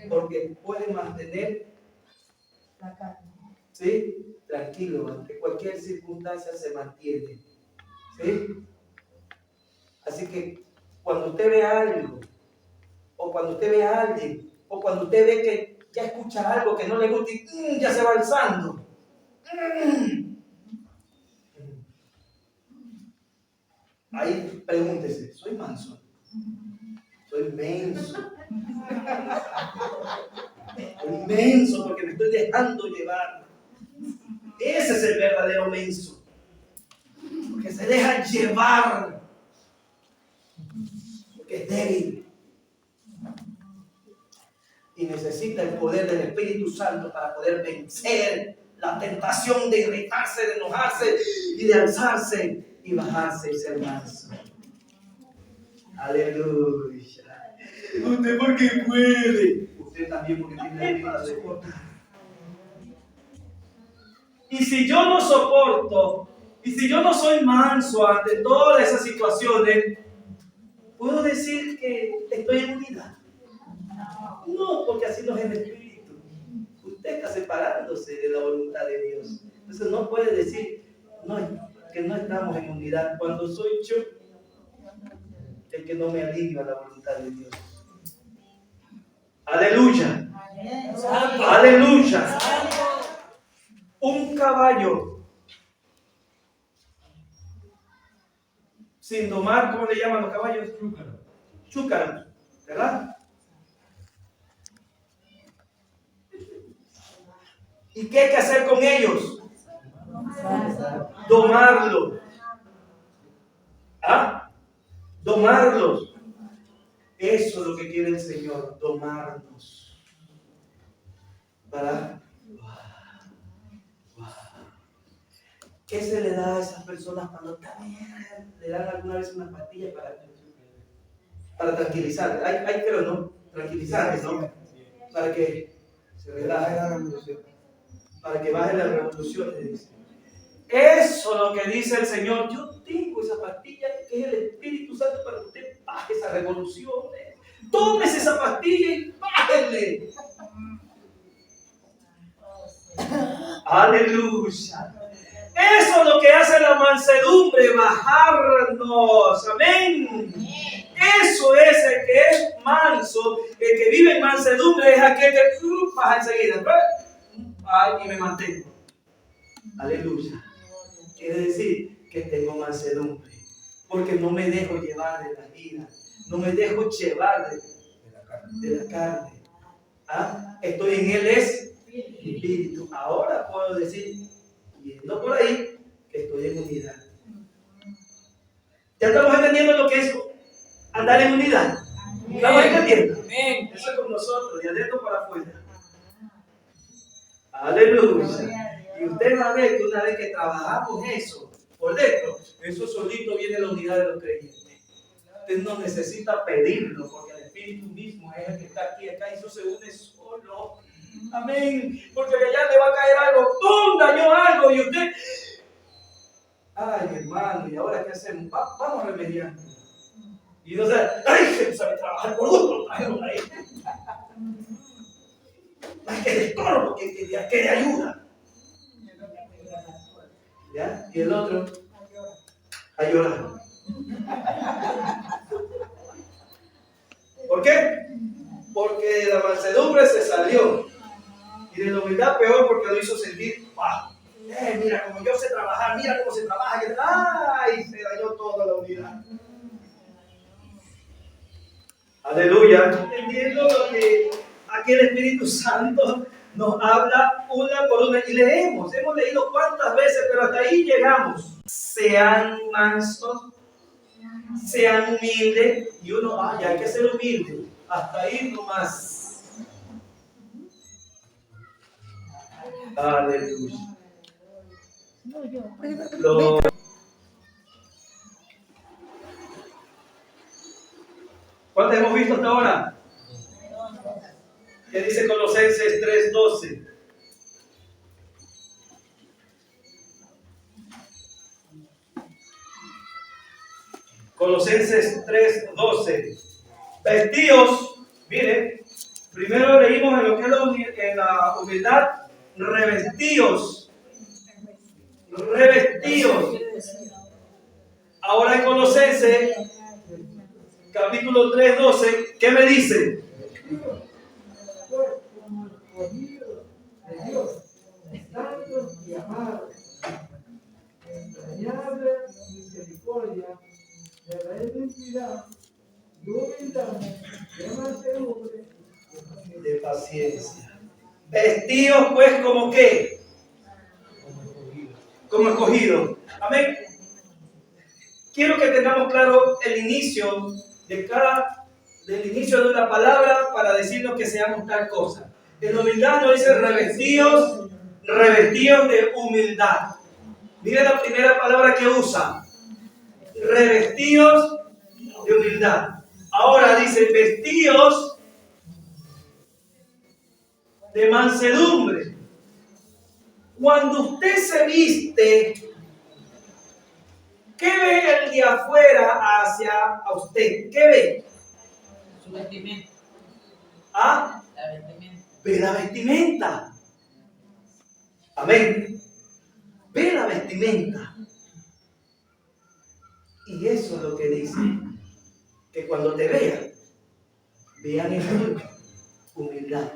porque puede mantener, ¿sí?, tranquilo, ante cualquier circunstancia se mantiene, ¿sí? Así que cuando usted ve algo, o cuando usted ve a alguien, o cuando usted ve que ya escucha algo que no le gusta y ya se va alzando, ahí pregúntese, ¿soy manso? ¿Soy menso? Soy menso porque me estoy dejando llevar. Ese es el verdadero menso, porque se deja llevar, porque es débil y necesita el poder del Espíritu Santo para poder vencer la tentación de irritarse, de enojarse y de alzarse y bajarse y ser manso. Aleluya. Usted porque puede, usted también porque tiene el Espíritu de soportar. Y si yo no soporto, y si yo no soy manso ante todas esas situaciones, ¿puedo decir que estoy en unidad? No, porque así no es el Espíritu. Usted está separándose de la voluntad de Dios. Entonces no puede decir que no estamos en unidad cuando soy yo el que no me alinea a la voluntad de Dios. Aleluya. Aleluya. Un caballo sin domar, ¿cómo le llaman los caballos? Chúcaros, ¿verdad? ¿Y qué hay que hacer con ellos? Domarlos. Domarlos. Eso es lo que quiere el Señor, domarnos. ¿Verdad? ¿Qué se le da a esas personas cuando también le dan alguna vez una pastilla para tranquilizar? Hay pero no, tranquilizar, ¿no? Para que se relaje la revolución. Para que baje la revolución, le dice. Eso es lo que dice el Señor. Yo tengo esa pastilla que es el Espíritu Santo para que usted baje esa revolución. Tómese esa pastilla y bájele. Aleluya. Eso es lo que hace la mansedumbre, bajarnos. Amén. Eso es el que es manso. El que vive en mansedumbre es aquel que baja enseguida. Ay, y me mantengo. Aleluya. Quiere decir que tengo mansedumbre, porque no me dejo llevar de la ira, no me dejo llevar de la carne. ¿Ah? Estoy en Él es espíritu. Ahora puedo decir, yendo por ahí, que estoy en unidad. ¿Ya estamos entendiendo lo que es andar en unidad? ¿Estamos entendiendo? Eso es con nosotros, de adentro para afuera. Aleluya. Y usted va a ver que una vez que trabajamos eso por dentro, eso solito viene la unidad de los creyentes. Usted no necesita pedirlo, porque el Espíritu mismo es el que está aquí, acá, y eso se une solo. Amén. Porque allá le va a caer algo, ¡pum! Dañó algo, y usted, ay, hermano, ¿y ahora qué hacemos? Vamos remediando. Y no sabe, ay, se sabe trabajar por otro, trajeron ahí. Ay, que destorno, que le ayuda. ¿Ya? Y el otro a llorar. ¿Por qué? Porque de la mansedumbre se salió. Y de la humildad peor, porque lo hizo sentir, wow, mira como yo sé trabajar, mira cómo se trabaja. ¡Ay! Se dañó toda la unidad. Aleluya. Entendiendo lo que aquí el Espíritu Santo nos habla una por una. Y leemos, hemos leído cuántas veces, pero hasta ahí llegamos. Sean mansos, sean humildes. Y uno, ya hay que ser humilde. Hasta ahí nomás. Aleluya. ¿Cuántas hemos visto hasta ahora? ¿Qué dice Colosenses 3:12? Colosenses 3:12. Vestíos, mire, primero leímos en lo que es la humildad, revestíos. Revestíos. Ahora en Colosenses, capítulo 3:12, ¿qué me dice? Como escogidos de Dios, santos y amados, entrañable misericordia, de la identidad, de humildad, de mansedumbre, De paciencia. Vestidos pues como qué? Como escogidos. Amén. Quiero que tengamos claro el inicio del inicio de una palabra para decirnos que seamos tal cosa. En humildad nos dice revestidos de humildad. Mire la primera palabra que usa. Revestidos de humildad. Ahora dice vestidos de mansedumbre. Cuando usted se viste, ¿qué ve el de afuera hacia usted? ¿Qué ve? Su vestimenta. ¿Ah? La vestimenta. Ve la vestimenta. Amén. Ve la vestimenta. Y eso es lo que dice. Que cuando te vean en ti humildad.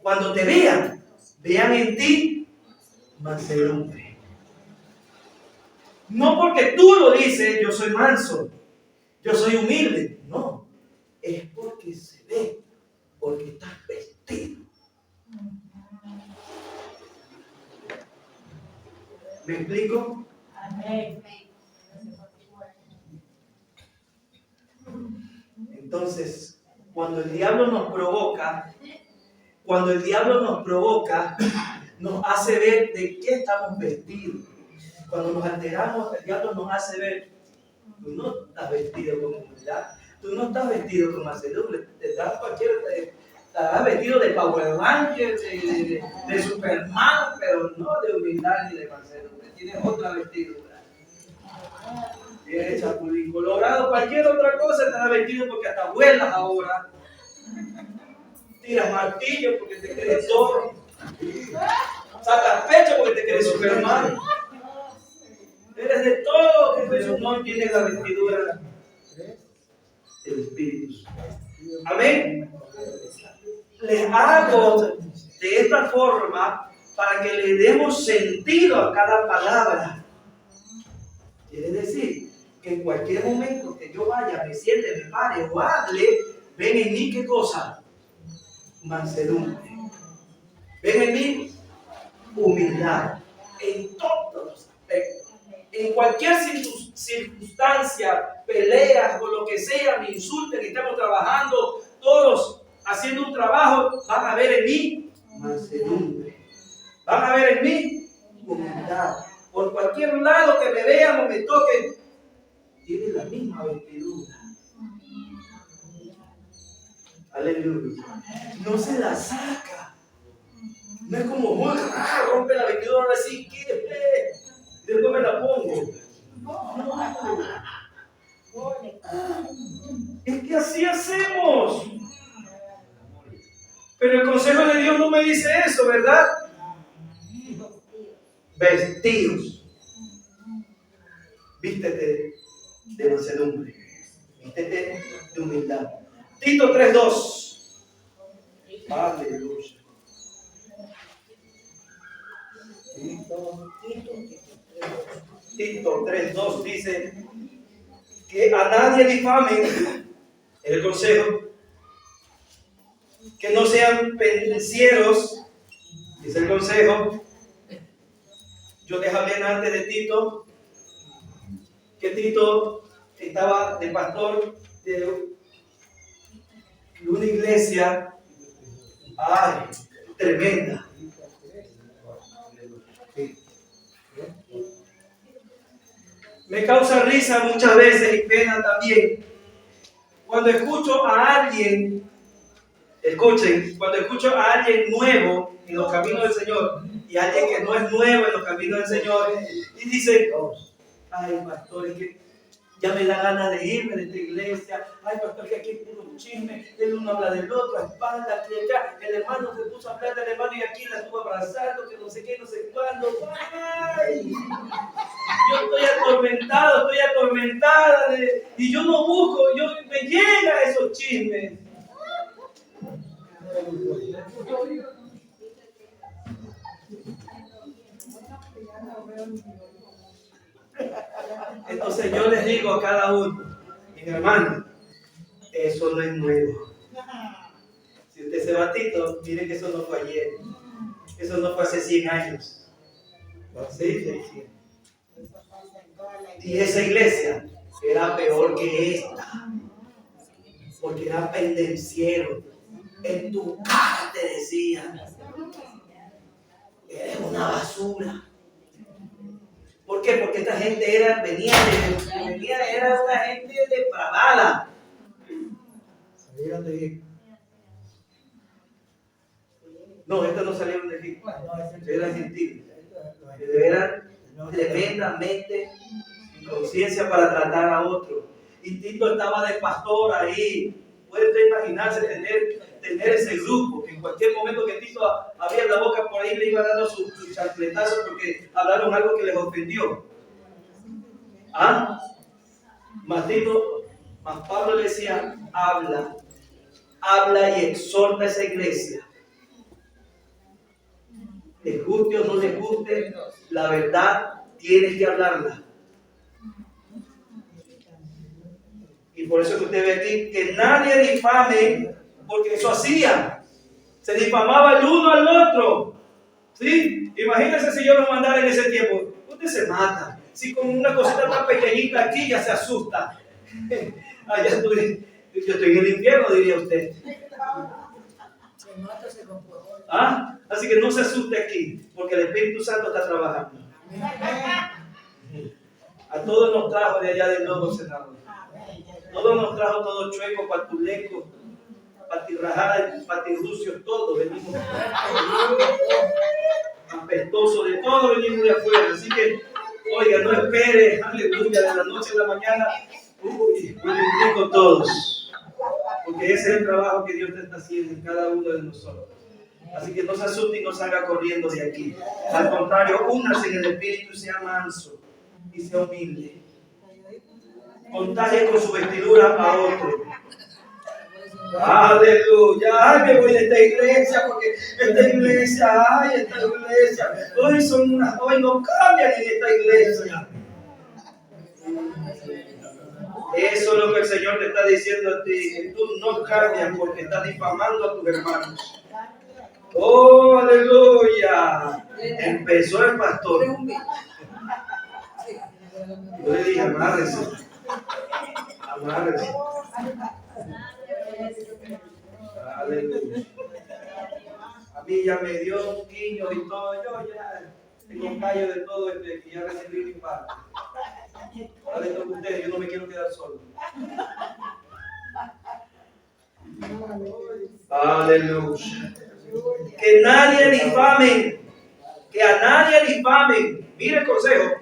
Cuando te vean en ti mansedumbre. No porque tú lo dices, yo soy manso, yo soy humilde. No, es porque se ve, porque estás vestido. ¿Me explico? Amén. Entonces, cuando el diablo nos provoca, nos hace ver de qué estamos vestidos. Cuando nos alteramos, el diablo nos hace ver, tú no estás vestido con humildad, tú no estás vestido con mansedumbre, estás vestido de Powerman, de Superman, pero no de humildad ni de mansedumbre. Tienes otra vestidura. Tienes chapulín colorado, cualquier otra cosa estará vestido porque hasta vuelas ahora. Tiras martillo porque te crees toro. Sacas pecho porque te crees Superman. Eres de todo, pero no tienes la vestidura del Espíritu. Amén. Les hago de esta forma para que le demos sentido a cada palabra. Quiere decir que en cualquier momento que yo vaya, me siente, me pare o hable, ven en mí ¿qué cosa? Mansedumbre. Ven en mí humildad. En todos los aspectos. En cualquier circunstancia, peleas o lo que sea, me insulten, estamos trabajando, todos haciendo un trabajo, van a ver en mí mansedumbre. Van a ver en mí humildad. Por cualquier lado que me vean o me toquen, tiene la misma vestidura. Aleluya. No se la saca. No es como, rompe la vestidura así, ¿qué? Después me la pongo. Es que así hacemos. Pero el consejo de Dios no me dice eso, ¿verdad? Vestidos. Vístete de mansedumbre. Vístete de humildad. Tito 3:2. Aleluya. Tito 3:2 dice que a nadie difamen, el consejo, que no sean pendencieros, dice el consejo. Yo les hablé antes de Tito, que Tito estaba de pastor de una iglesia tremenda. Me causa risa muchas veces y pena también cuando escucho a alguien, cuando escucho a alguien nuevo en los caminos del Señor y alguien que no es nuevo en los caminos del Señor y dice, ay pastor, es que ya me da ganas de irme de esta iglesia. Ay, pastor, que aquí hay puro chisme. El uno habla del otro, a espaldas, aquí acá. El hermano se puso a hablar del hermano y aquí la estuvo abrazando, que no sé qué, no sé cuándo. Ay, yo estoy atormentada. Y yo no busco, me llega esos chismes. Entonces yo les digo a cada uno, mi hermano, eso no es nuevo. Si usted se va a Tito, mire que eso no fue ayer, eso no fue hace 100 años. ¿Sí? Y esa iglesia era peor que esta, porque era pendenciero. En tu cara te decían, eres una basura. ¿Por qué? Porque esta gente era una gente depravada. ¿Salieron de Egipto? No, estos no salieron de Egipto. Eran gentiles. Eran tremendamente sin conciencia para tratar a otros. Y Tito estaba de pastor ahí. Puede usted imaginarse tener ese grupo, que en cualquier momento que Tito abría la boca por ahí le iba dando su chancletazo porque hablaron algo que les ofendió. Mas Pablo le decía, habla y exhorta a esa iglesia. Les guste o no les guste, la verdad tienes que hablarla. Y por eso que usted ve aquí que nadie difame, porque eso hacían. Se difamaba el uno al otro. ¿Sí? Imagínense si yo lo mandara en ese tiempo. Usted se mata. Si con una cosita tan pequeñita aquí ya se asusta. Yo estoy en el infierno, diría usted. Así que no se asuste aquí, porque el Espíritu Santo está trabajando. A todos nos trajo de allá del lobo cerrado. Todos nos trajo, todo chueco, patuleco, patirrajada, patirrucios, todo. Venimos apestosos, de todo venimos de afuera. Así que, oiga, no espere, aleluya, de la noche a la mañana, con todos. Porque ese es el trabajo que Dios te está haciendo en cada uno de nosotros. Así que no se asuste y no salga corriendo de aquí. Al contrario, únase en el Espíritu y sea manso y sea humilde. Contagie con su vestidura a otro. Aleluya. Ay, me voy de esta iglesia porque esta iglesia, hoy son hoy no cambian en esta iglesia. Eso es lo que el Señor te está diciendo a ti, que tú no cambias porque estás difamando a tus hermanos. Oh, aleluya. Empezó el pastor. Yo le dije, amárrese. Amárrese. Aleluya. A mí ya me dio un guiño y todo. Yo ya tengo un callo de todo que ya recibí mi parte. Ahora le toca a ustedes, yo no me quiero quedar solo. Aleluya. Que nadie difame. Que a nadie difamen. Mire el consejo.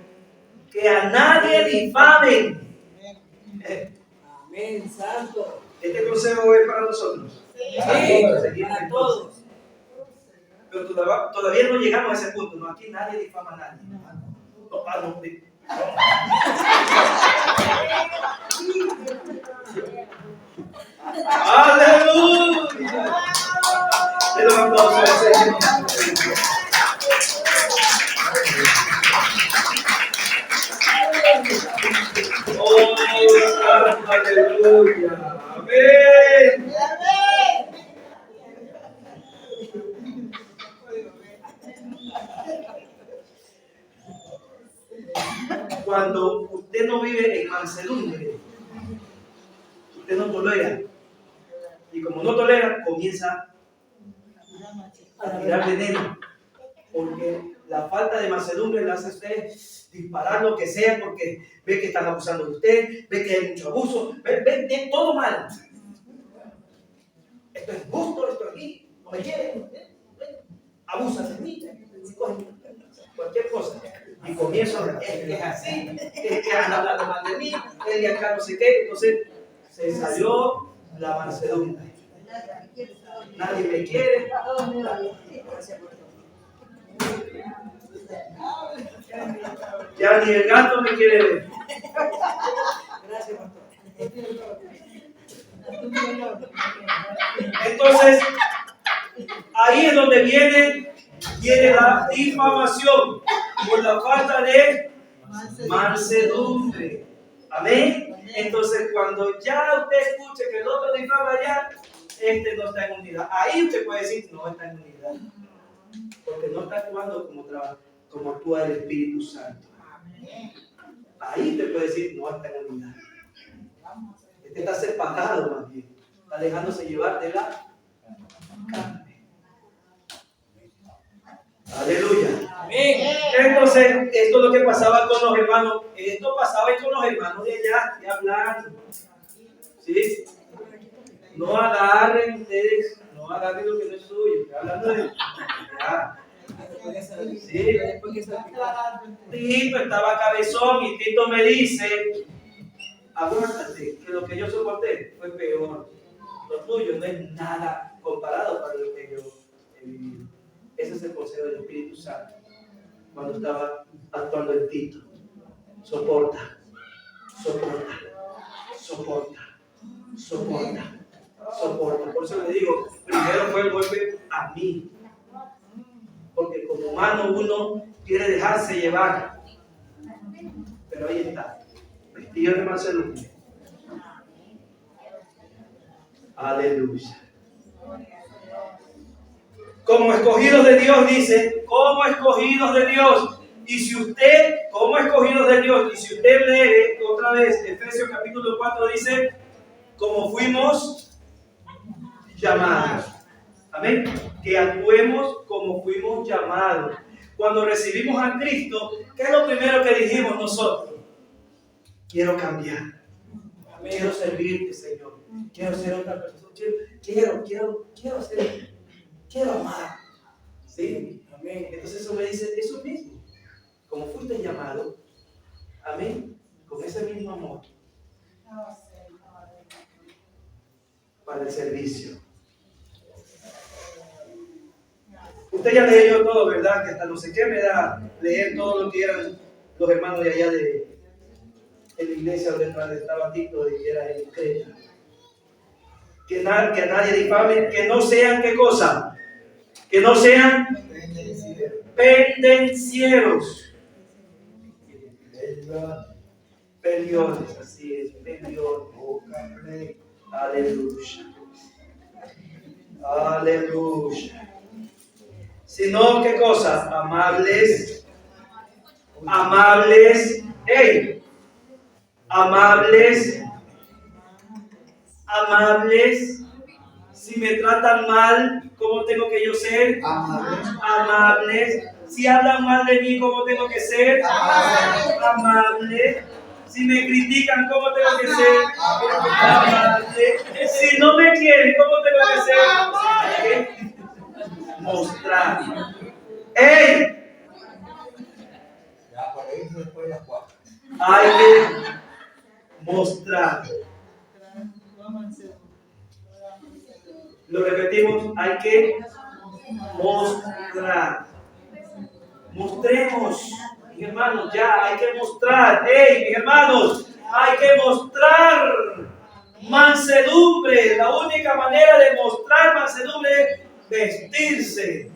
Que a nadie difamen. Amén, santo. Este consejo es para nosotros. Sí, para todos. Pero todavía no llegamos a ese punto. No, aquí nadie difama a nadie. ¡Aleluya! Le doy un aplauso al Señor. Oh, aleluya. Amén. Cuando usted no vive en mansedumbre, usted no tolera. Y como no tolera, comienza a tirar veneno. Porque la falta de mansedumbre le hace a usted disparar lo que sea porque ve que están abusando de usted, ve que hay mucho abuso, ve todo mal. Esto es justo, esto aquí, no me quieren, abusan de mí, cualquier cosa. Y comienzo a es así, es que anda hablando mal de mí, él y acá no sé qué. Entonces se salió la mansedumbre. Nadie me quiere. Ya ni el gato me quiere ver. Gracias, pastor. Entonces, ahí es donde viene la difamación por la falta de mansedumbre. Amén. Entonces, cuando ya usted escuche que el otro difama ya, este no está en unidad. Ahí usted puede decir, no está en unidad. Porque no está actuando como actúa el Espíritu Santo. Ahí usted puede decir, no está en unidad. Este está separado más bien. Está dejándose llevar de la carne. Aleluya. Entonces, esto es lo que pasaba con los hermanos. Esto pasaba con los hermanos de allá, de hablando. ¿Sí? No agarren ustedes, no agarren lo que no es suyo. Estoy hablando de. Sí. Tito estaba cabezón y Tito me dice: aguántate, que lo que yo soporté fue peor. Lo tuyo no es nada comparado para lo que yo he vivido. Ese es el consejo del Espíritu Santo cuando estaba actuando en Tito. Soporta, soporta, soporta, soporta, soporta. Por eso le digo, primero fue el golpe a mí. Porque como humano uno quiere dejarse llevar. Pero ahí está, vestido de mansedumbre. Aleluya. Como escogidos de Dios, dice, como escogidos de Dios. Y si usted, como escogidos de Dios, y si usted lee otra vez Efesios capítulo 4, dice, como fuimos llamados. Amén. Que actuemos como fuimos llamados. Cuando recibimos a Cristo, ¿qué es lo primero que dijimos nosotros? Quiero cambiar. Quiero servirte, Señor. Quiero ser otra persona. Quiero amar. ¿Sí? Amén. Entonces eso me dice eso mismo. Como fuiste llamado, amén, con ese mismo amor para el servicio. Usted ya leyó todo, ¿verdad? Que hasta no sé qué me da leer todo lo que eran los hermanos de allá de la iglesia donde estaba Tito, y que era en Creta. que nadie difame, que no sean, ¿qué cosa? Que no sean pendencieros. Peleones, así es, peleones. Aleluya. Aleluya. Sino, ¿qué cosa? Amables. Amables. ¡Ey! Amables. Amables. Si me tratan mal, ¿cómo tengo que yo ser? Amables. Si hablan mal de mí, ¿cómo tengo que ser? Amable. Si me critican, ¿cómo tengo que ser? Amable. Si no me quieren, ¿cómo tengo que ser? Mostrar. ¡Ey! Ya por ahí después de las 4. Hay que mostrar. Lo repetimos, hay que mostrar. Mostremos, mis hermanos, ya hay que mostrar. ¡Hey, mis hermanos! Hay que mostrar mansedumbre. La única manera de mostrar mansedumbre es vestirse.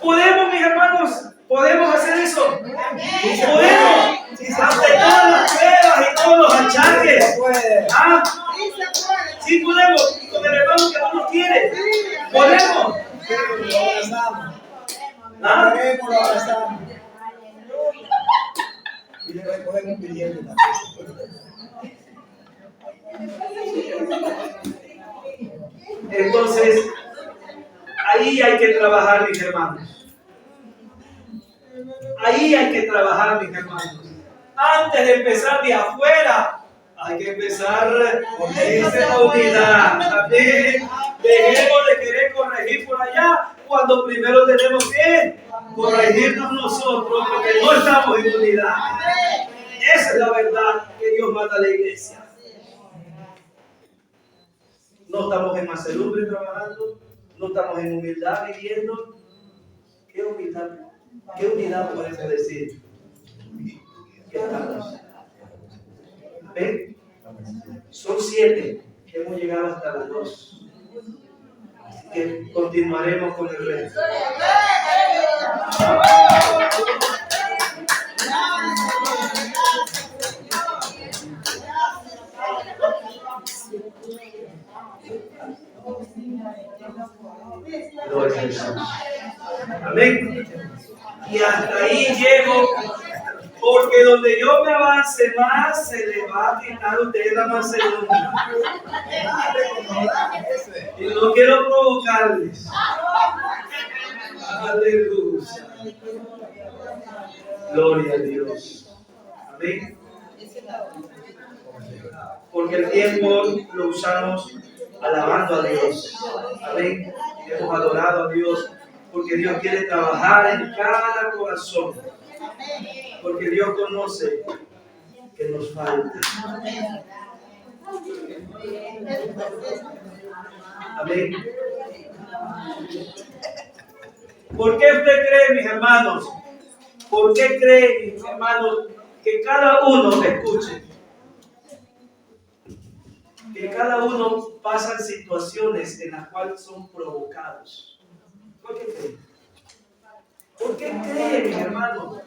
¿Podemos, mis hermanos? ¿Podemos hacer eso? ¿Podemos? Ante todas las pruebas y todos los achaques. ¿Ah? Sí podemos. Con el hermano que no nos quiere. ¿Podemos? ¿Ah? Y le recogemos pidiendo. Entonces, ahí hay que trabajar, mis hermanos. Ahí hay que trabajar, mis hermanos. Antes de empezar de afuera, hay que empezar con esa unidad. También dejemos de querer corregir por allá cuando primero tenemos que corregirnos nosotros porque no estamos en unidad. Esa es la verdad que Dios manda a la iglesia. No estamos en mansedumbre trabajando, no estamos en humildad viviendo. ¿Qué humildad? ¿Qué unidad podemos decir? ¿Qué estamos? ¿Ven? Son 7. Hemos llegado hasta las 2. Así que continuaremos con el resto. Gloria a Jesús. Amén. Y hasta ahí llego, porque donde yo me avance más, se le va a quitar a usted la mansedumbre. Y no quiero provocarles. Aleluya. Gloria a Dios. Amén. Porque el tiempo lo usamos alabando a Dios. Amén. Hemos adorado a Dios porque Dios quiere trabajar en cada corazón. Porque Dios conoce que nos falta. Amén. ¿Por qué usted cree, mis hermanos? ¿Por qué cree, mis hermanos, que cada uno, escuche, que cada uno pasa situaciones en las cuales son provocados? ¿Por qué cree? ¿Por qué cree, mis hermanos?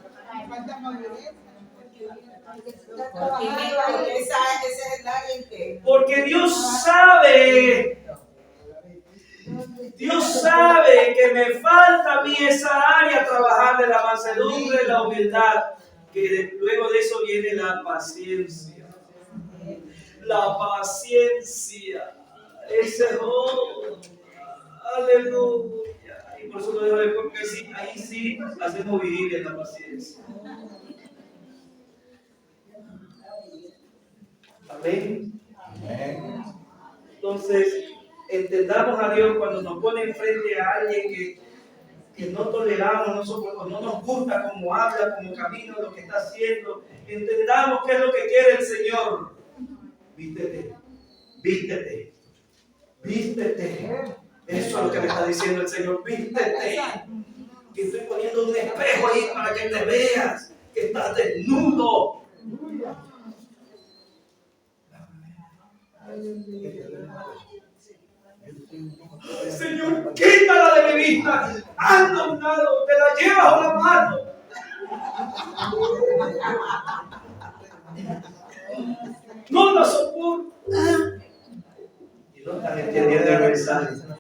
Porque Dios sabe que me falta a mí esa área, trabajar de la mansedumbre, la humildad, que luego de eso viene la paciencia. La paciencia. Ese es aleluya. Y por eso lo dejo de porque sí, ahí sí hacemos vivir en la paciencia. Amén. Entonces, entendamos a Dios cuando nos pone enfrente a alguien que no toleramos, no soportamos, no nos gusta cómo habla, cómo camina, lo que está haciendo. Entendamos qué es lo que quiere el Señor. Vístete, vístete, vístete. Eso es lo que me está diciendo el Señor. Vístete. Que estoy poniendo un espejo ahí para que te veas que estás desnudo. Señor, quítala de mi vista. Anda a un lado, te la llevas o la mato. No la soporto. Y no están entendiendo el mensaje.